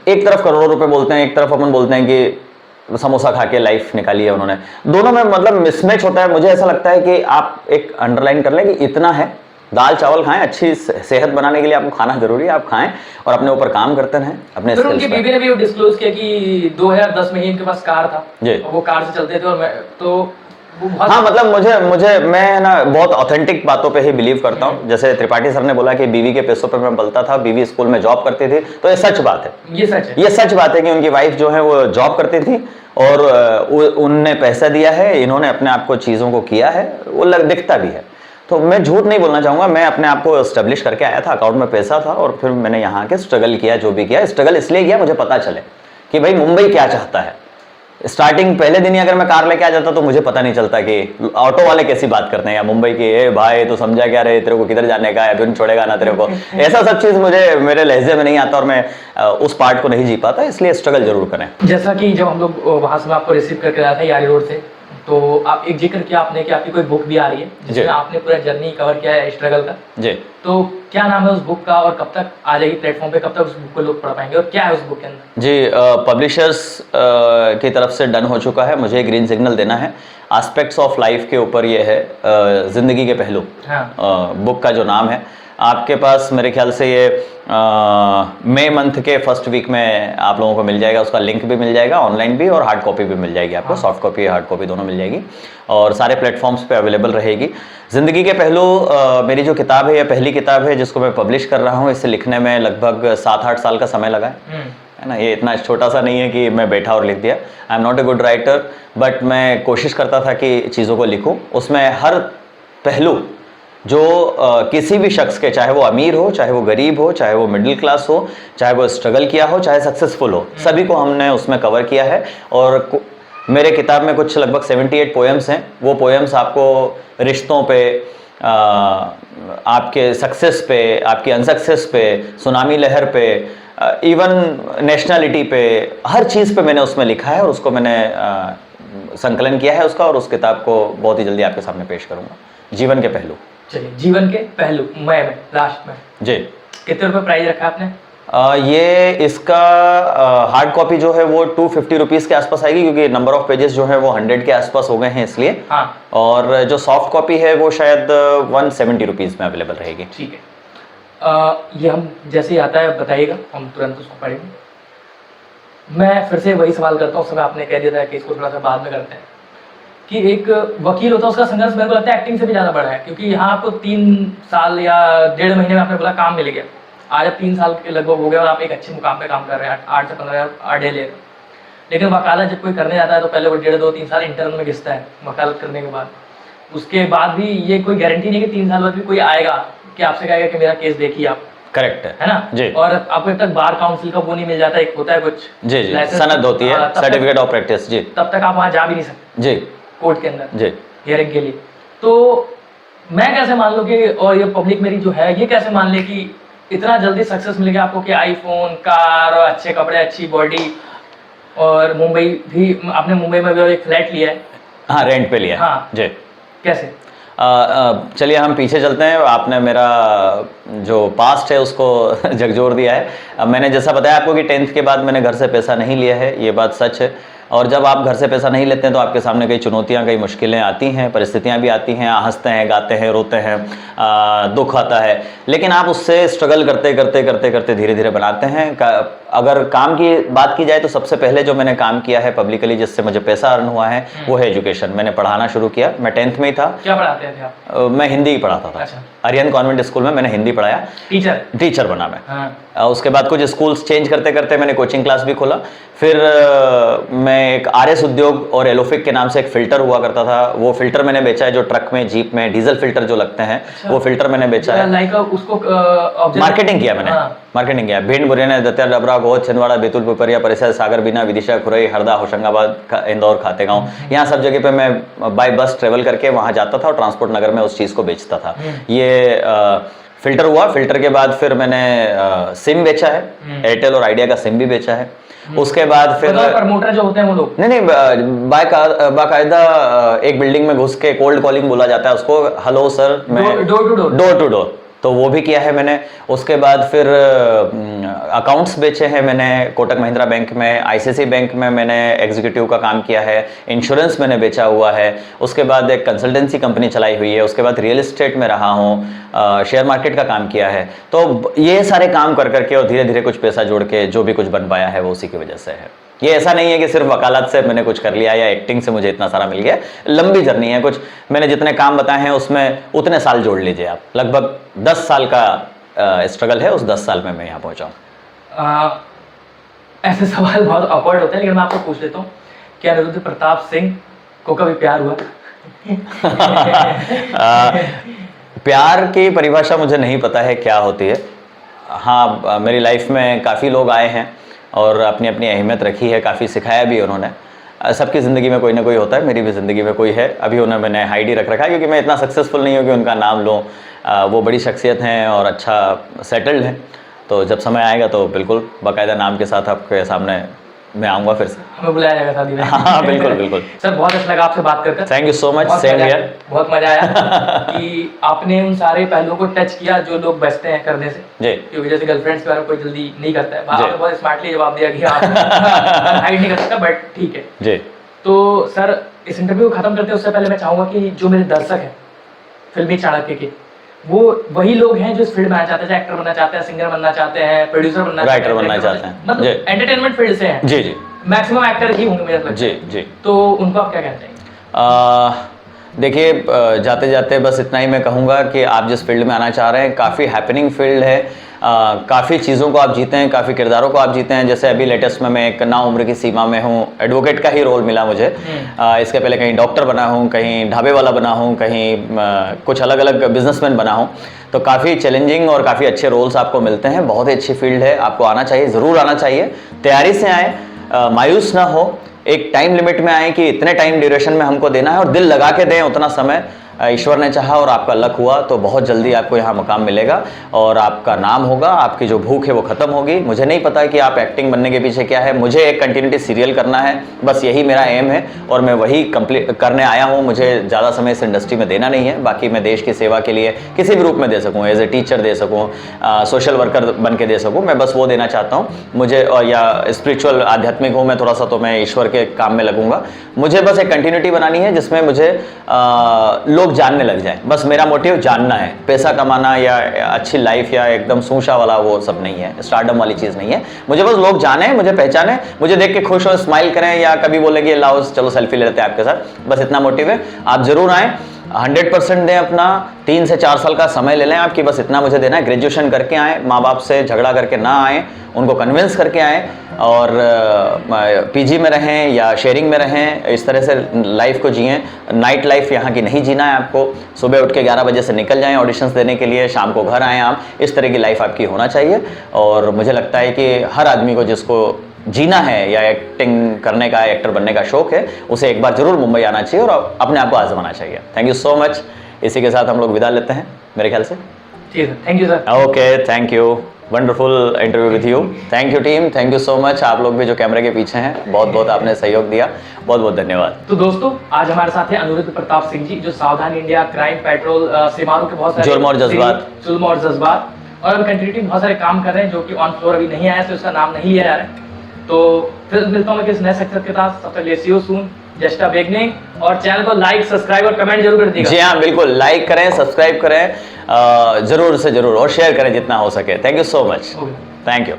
Speaker 1: एक तरफ करोड़ों रुपए बोलते हैं, एक तरफ अपन बोलते हैं कि समोसा खा के लाइफ निकाली है उन्होंने। दोनों में मतलब मिसमैच होता है। मुझे ऐसा लगता है कि आप एक अंडरलाइन कर लें कि इतना है, दाल चावल खाएं, अच्छी सेहत बनाने के लिए आपको खाना जरूरी है, आप खाएं और अपने ऊपर काम करते रहें अपने
Speaker 2: स्किल्स पर। उनकी बीवी ने भी डिस्क्लोज किया कि 2010 में ही इनके पास कार था जी, वो कार से चलते थे, और मैं तो हाँ, मतलब मुझे मैं ना बहुत ऑथेंटिक बातों पे ही बिलीव करता हूँ। जैसे त्रिपाठी सर ने बोला कि बीवी के पैसों पे मैं पलता था, बीवी स्कूल में जॉब करती थी, तो ये सच बात है, ये सच बात है कि उनकी वाइफ जो है वो जॉब करती थी और उनने पैसा दिया है, इन्होंने अपने आप को चीज़ों को किया है, वो दिखता भी है। तो मैं झूठ नहीं बोलना चाहूँगा, मैं अपने आप को एस्टेब्लिश करके आया था, अकाउंट में पैसा था, और फिर मैंने यहाँ के स्ट्रगल किया, जो भी किया। स्ट्रगल इसलिए किया मुझे पता चले कि भाई मुंबई क्या चाहता है। स्टार्टिंग पहले दिन ही अगर मैं कार लेके आ जाता तो मुझे पता नहीं चलता कि ऑटो वाले कैसी बात करते हैं, या मुंबई की, ए भाई तो समझा क्या रहे, तेरे को किधर जाने का है, अभी छोड़ेगा ना तेरे को, ऐसा सब चीज़ मुझे मेरे लहजे में नहीं आता और मैं उस पार्ट को नहीं जी पाता, इसलिए स्ट्रगल जरूर करें। जैसा कि जब हम लोग वहाँ से मैं आपको रिसीव करके आया था यारी रोड से, तो आप एक जिक्र किया आपने कि आपकी कोई बुक भी आ रही है जिसमें आपने पूरा जर्नी कवर किया है स्ट्रगल का जी, तो क्या नाम है उस बुक का और कब तक आ जाएगी प्लेटफॉर्म पे, कब तक उस बुक को लोग पढ़ पाएंगे और क्या है उस बुक के अंदर?
Speaker 1: जी, पब्लिशर्स की तरफ से डन हो चुका है, मुझे ग्रीन सिग्नल देना है। एस्पेक्ट्स ऑफ लाइफ के ऊपर ये है, जिंदगी के पहलू, हाँ। बुक का जो नाम है आपके पास मेरे ख्याल से ये मई मंथ के फर्स्ट वीक में आप लोगों को मिल जाएगा, उसका लिंक भी मिल जाएगा, ऑनलाइन भी और हार्ड कॉपी भी मिल जाएगी आपको, हाँ। सॉफ्ट कॉपी हार्ड कॉपी दोनों मिल जाएगी और सारे प्लेटफॉर्म्स पे अवेलेबल रहेगी। ज़िंदगी के पहलू मेरी जो किताब है, यह पहली किताब है जिसको मैं पब्लिश कर रहा हूँ। इसे लिखने में लगभग 7-8 साल का समय लगा है ना, ये इतना छोटा सा नहीं है कि मैं बैठा और लिख दिया। I am not a good writer, but मैं कोशिश करता था कि चीज़ों को लिखूँ, उसमें हर पहलू जो किसी भी शख्स के, चाहे वो अमीर हो, चाहे वो गरीब हो, चाहे वो मिडिल क्लास हो, चाहे वो स्ट्रगल किया हो, चाहे सक्सेसफुल हो, सभी को हमने उसमें कवर किया है। और मेरे किताब में कुछ लगभग 78 पोएम्स हैं। वो पोएम्स आपको रिश्तों पे, आपके सक्सेस पे, आपकी अनसक्सेस पे, सुनामी लहर पे, इवन नेशनलिटी पे, हर चीज़ पे मैंने उसमें लिखा है और उसको मैंने संकलन किया है उसका, और उस किताब को बहुत ही जल्दी आपके सामने पेश करूँगा। जीवन के पहलू।
Speaker 2: चलिए, जीवन के पहलू में लास्ट में जी, कितने रुपए प्राइस रखा आपने?
Speaker 1: ये इसका हार्ड कॉपी जो है वो 250 रुपीज़ के आसपास आएगी, क्योंकि नंबर ऑफ पेजेस जो है वो 100 के आसपास हो गए हैं इसलिए।
Speaker 2: हाँ।
Speaker 1: और जो सॉफ्ट कॉपी है वो शायद 170 रुपीज़ में अवेलेबल रहेगी।
Speaker 2: ठीक है। ये हम जैसे ही आता है बताइएगा, हम तुरंत उसको पढ़ेंगे। मैं फिर से वही सवाल करता हूँ, समय आपने कह दिया था कि इसको थोड़ा सा बाद में करते हैं, कि एक वकील होता है उसका संघर्ष मेरे को लगता है एक्टिंग से भी ज़्यादा बड़ा है, क्योंकि यहाँ आपको 3 साल या 1.5 महीने में आपने बोला काम मिल गया, आज अब 3 साल के लगभग हो गया और आप एक अच्छे मुकाम पे काम कर रहे हैं, 8 से 15 हज़ार डे ले रहे हैं। लेकिन वकालत जब कोई करने जाता है तो पहले वो 1.5, 2, 3 साल इंटर्न में घिसता है वकालत करने के बाद। उसके बाद भी ये कोई गारंटी नहीं कि 3 साल बाद भी कोई आएगा कि आपसे कहेगा कि मेरा केस देखिए आप।
Speaker 1: करेक्ट
Speaker 2: है ना
Speaker 1: जी।
Speaker 2: और आपको जब तक बार काउंसिल का वो नहीं मिल जाता, एक होता है कुछ
Speaker 1: जी जी, सनद होती है, सर्टिफिकेट ऑफ प्रैक्टिस जी,
Speaker 2: तब तक आप वहाँ जा भी नहीं सकते
Speaker 1: जी
Speaker 2: कोर्ट के अंदर
Speaker 1: जी।
Speaker 2: हियरिंग के लिए। तो मैं कैसे मान लूँ कि, और ये पब्लिक मेरी जो है ये कैसे मान ले कि इतना जल्दी सक्सेस मिल गया आपको कि आईफोन, कार और अच्छे कपड़े, अच्छी बॉडी, और मुंबई भी, आपने मुंबई में भी एक फ्लैट लिया है।
Speaker 1: हाँ, रेंट पे लिया।
Speaker 2: हाँ
Speaker 1: जी।
Speaker 2: कैसे?
Speaker 1: चलिए हम पीछे चलते हैं। आपने मेरा जो पास्ट है उसको झकझोर दिया है। मैंने जैसा बताया आपको कि 10th के बाद मैंने घर से पैसा नहीं लिया है, ये बात सच है। और जब आप घर से पैसा नहीं लेते हैं तो आपके सामने कई चुनौतियां, कई मुश्किलें आती हैं, परिस्थितियां भी आती हैं, हंसते हैं, गाते हैं, रोते हैं, दुख आता है, लेकिन आप उससे स्ट्रगल करते करते करते करते धीरे धीरे बनाते हैं। अगर काम की बात की जाए तो सबसे पहले जो मैंने काम किया है पब्लिकली जिससे मुझे पैसा अर्न हुआ है वो है एजुकेशन। मैंने पढ़ाना शुरू किया, मैं 10th में ही था।
Speaker 2: क्या पढ़ाते थे आप?
Speaker 1: मैं हिंदी ही पढ़ाता था।
Speaker 2: अच्छा।
Speaker 1: आर्यन कॉन्वेंट स्कूल में मैंने हिंदी पढ़ाया। टीचर बना मैं।
Speaker 2: हाँ।
Speaker 1: उसके बाद कुछ स्कूल्स चेंज करते करते मैंने कोचिंग क्लास भी खोला। फिर मैं एक आरएस उद्योग और एलोफिक के नाम से एक फिल्टर हुआ करता था, वो फिल्टर मैंने बेचा है, जो ट्रक में, जीप में डीजल फिल्टर जो लगते हैं। अच्छा। वो फिल्टर मैंने बेचा है।
Speaker 2: लाइक उसको
Speaker 1: मार्केटिंग किया मैंने।
Speaker 2: हाँ।
Speaker 1: मार्केटिंग किया। भिंड, मुरैना, दतिया, डबरा, गोद, छिंदवाड़ा, बैतूल, पिपरिया, परिसर, सागर, बीना, विदिशा, खुरई, हरदा, होशंगाबाद, इंदौर, खातेगांव, यहाँ सब जगह पे मैं बाय बस ट्रेवल करके वहाँ जाता था और ट्रांसपोर्ट नगर में उस चीज़ को बेचता था। ये फिल्टर हुआ। फिल्टर के बाद फिर मैंने सिम बेचा है, एयरटेल और आइडिया का सिम भी बेचा है। उसके बाद फिर
Speaker 2: प्रमोटर जो होते हैं वो लोग
Speaker 1: नहीं, बाकायदा एक बिल्डिंग में घुस के कोल्ड कॉलिंग बोला जाता है उसको, हेलो सर, मैं डोर टू डोर, तो वो भी किया है मैंने। उसके बाद फिर अकाउंट्स बेचे हैं मैंने, कोटक महिंद्रा बैंक में, आईसीआईसीआई बैंक में मैंने एग्जीक्यूटिव का काम किया है। इंश्योरेंस मैंने बेचा हुआ है। उसके बाद एक कंसल्टेंसी कंपनी चलाई हुई है। उसके बाद रियल एस्टेट में रहा हूँ, शेयर मार्केट का काम किया है। तो ये सारे काम कर करके और धीरे धीरे कुछ पैसा जोड़ के जो भी कुछ बन पाया है वो उसी की वजह से है। ये ऐसा नहीं है कि सिर्फ वकालत से मैंने कुछ कर लिया या एक्टिंग से मुझे इतना सारा मिल गया। लंबी जर्नी है। कुछ मैंने जितने काम बताए हैं उसमें उतने साल जोड़ लीजिए आप, लगभग 10 साल का स्ट्रगल है। उस 10 साल में मैं यहाँ पहुँचा हूँ।
Speaker 2: ऐसे सवाल बहुत ऑकवर्ड होते हैं, लेकिन मैं आपको पूछ लेता हूँ, क्या अनिरुद्ध प्रताप सिंह को कभी प्यार हुआ?
Speaker 1: प्यार की परिभाषा मुझे नहीं पता है क्या होती है। हाँ, मेरी लाइफ में काफ़ी लोग आए हैं और अपनी अपनी अहमियत रखी है, काफ़ी सिखाया भी उन्होंने। सबकी ज़िंदगी में कोई ना कोई होता है, मेरी भी ज़िंदगी में कोई है। अभी उन्हें मैंने हाइड ही रख रखा है क्योंकि मैं इतना सक्सेसफुल नहीं हूँ कि उनका नाम लूँ। वो बड़ी शख्सियत हैं और अच्छा सेटल्ड हैं, तो जब समय आएगा तो बिल्कुल बाकायदा नाम के साथ आपके सामने मैं आऊँगा फिर से।
Speaker 2: हमें बुलाया जाएगा शादी में।
Speaker 1: हाँ बिल्कुल बिल्कुल।
Speaker 2: सर बहुत अच्छा लगा आपसे बात करके।
Speaker 1: Thank you so much, same here.
Speaker 2: बहुत मजा आया कि आपने उन सारे पहलुओं को टच किया जो लोग बचते हैं करने से जी, क्योंकि जैसे गर्लफ्रेंड्स के बारे में कोई जल्दी नहीं करता है। आपने बहुत स्मार्टली जवाब दिया कि आप हाइड नहीं कर सकता, बट ठीक है जी। तो सर इस इंटरव्यू को खत्म करते उससे पहले मैं चाहूँगा कि जो मेरे दर्शक हैं फिल्मी चाणक्य के, वो वही लोग हैं जो इस फील्ड में आना चाहते हैं, एक्टर बनना चाहते हैं, सिंगर बनना चाहते हैं, प्रोड्यूसर बनना चाहते हैं, राइटर बनना चाहते हैं, मतलब एंटरटेनमेंट फील्ड से हैं जी जी। मैक्सिमम एक्टर ही होंगे मेरे लगता है जी जी। तो उनको आप क्या कहना चाहिए?
Speaker 1: देखिए, जाते जाते बस इतना ही मैं कहूँगा कि आप जिस फील्ड में आना चाह रहे हैं काफ़ी हैपनिंग फील्ड है। काफ़ी चीज़ों को आप जीते हैं, काफ़ी किरदारों को आप जीते हैं। जैसे अभी लेटेस्ट में मैं एक ना उम्र की सीमा में हूँ, एडवोकेट का ही रोल मिला मुझे। इसके पहले कहीं डॉक्टर बना हूँ, कहीं ढाबे वाला बना हूँ, कहीं कुछ अलग अलग बिजनेसमैन बना हूँ। तो काफ़ी चैलेंजिंग और काफ़ी अच्छे रोल्स आपको मिलते हैं। बहुत ही अच्छी फील्ड है, आपको आना चाहिए, ज़रूर आना चाहिए। तैयारी से आएँ, मायूस ना हो, एक टाइम लिमिट में आए कि इतने टाइम ड्यूरेशन में हमको देना है और दिल लगा के दें उतना समय। ईश्वर ने चाहा और आपका लक हुआ तो बहुत जल्दी आपको यहाँ मुकाम मिलेगा और आपका नाम होगा, आपकी जो भूख है वो खत्म होगी। मुझे नहीं पता कि आप एक्टिंग बनने के पीछे क्या है, मुझे एक कंटिन्यूटी सीरियल करना है, बस यही मेरा एम है और मैं वही कंप्लीट करने आया हूँ। मुझे ज़्यादा समय इस इंडस्ट्री में देना नहीं है, बाकी मैं देश की सेवा के लिए किसी भी रूप में दे सकूँ, एज ए टीचर दे सकूँ, सोशल वर्कर बन के दे सकूँ, मैं बस वो देना चाहता हूँ। मुझे या स्पिरिचुअल आध्यात्मिक हूँ मैं थोड़ा सा, तो मैं ईश्वर के काम में लगूंगा। मुझे बस एक कंटिन्यूटी बनानी है जिसमें मुझे लोग जानने लग जाएं, बस मेरा मोटिव जानना है। पैसा कमाना या अच्छी लाइफ या एकदम सूशा वाला वो सब नहीं है, स्टारडम वाली चीज़ नहीं है। मुझे बस लोग जाने, मुझे पहचाने, मुझे देख के खुश हो, स्माइल करें या कभी बोले कि लाओ चलो सेल्फी ले लेते हैं आपके साथ, बस इतना मोटिव है। आप जरूर आएँ, 100% दें अपना, 3 से 4 साल का समय ले लें आपकी, बस इतना मुझे देना है। ग्रेजुएशन करके आएँ, माँ बाप से झगड़ा करके ना आएँ, उनको कन्विंस करके आएँ और पीजी में रहें या शेयरिंग में रहें, इस तरह से लाइफ को जिएं। नाइट लाइफ यहाँ की नहीं जीना है आपको। सुबह उठ के 11 बजे से निकल जाएं ऑडिशंस देने के लिए, शाम को घर आएँ आप, इस तरह की लाइफ आपकी होना चाहिए। और मुझे लगता है कि हर आदमी को जिसको जीना है या एक्टिंग करने का, एक्टर बनने का शौक है, उसे एक बार जरूर मुंबई आना चाहिए और अपने आप को आजमाना चाहिए। Thank you so much. इसी के साथ हम लोग विदा लेते हैं मेरे ख्याल से।
Speaker 2: ठीक है, thank you sir.
Speaker 1: Okay, thank you, wonderful interview with you. Thank you team, thank you so much. आप लोग भी जो कैमरे के पीछे हैं, बहुत बहुत आपने सहयोग दिया, बहुत बहुत धन्यवाद।
Speaker 2: तो दोस्तों आज हमारे साथ हैं अनिरुद्ध प्रताप सिंह जी, जो सावधान इंडिया, क्राइम पेट्रोल, सिमारू के बहुत सारे
Speaker 1: जुल्म और जज्बात,
Speaker 2: जुल्म और जज्बात, और हम कंटिन्यूटी बहुत सारे काम कर रहे हैं जो कि ऑन फ्लोर अभी नहीं आया, तो उसका नाम नहीं लिया जा रहा है। तो फिर मिलता हूँ मैं किस नए सक्सेस के साथ। सबसे पहले see you soon, just a beginning. और चैनल को लाइक, सब्सक्राइब और कमेंट जरूर कर दीजिएगा।
Speaker 1: जी हाँ, बिल्कुल लाइक करें, सब्सक्राइब करें, जरूर से जरूर, और शेयर करें जितना हो सके। Thank you so much, thank you.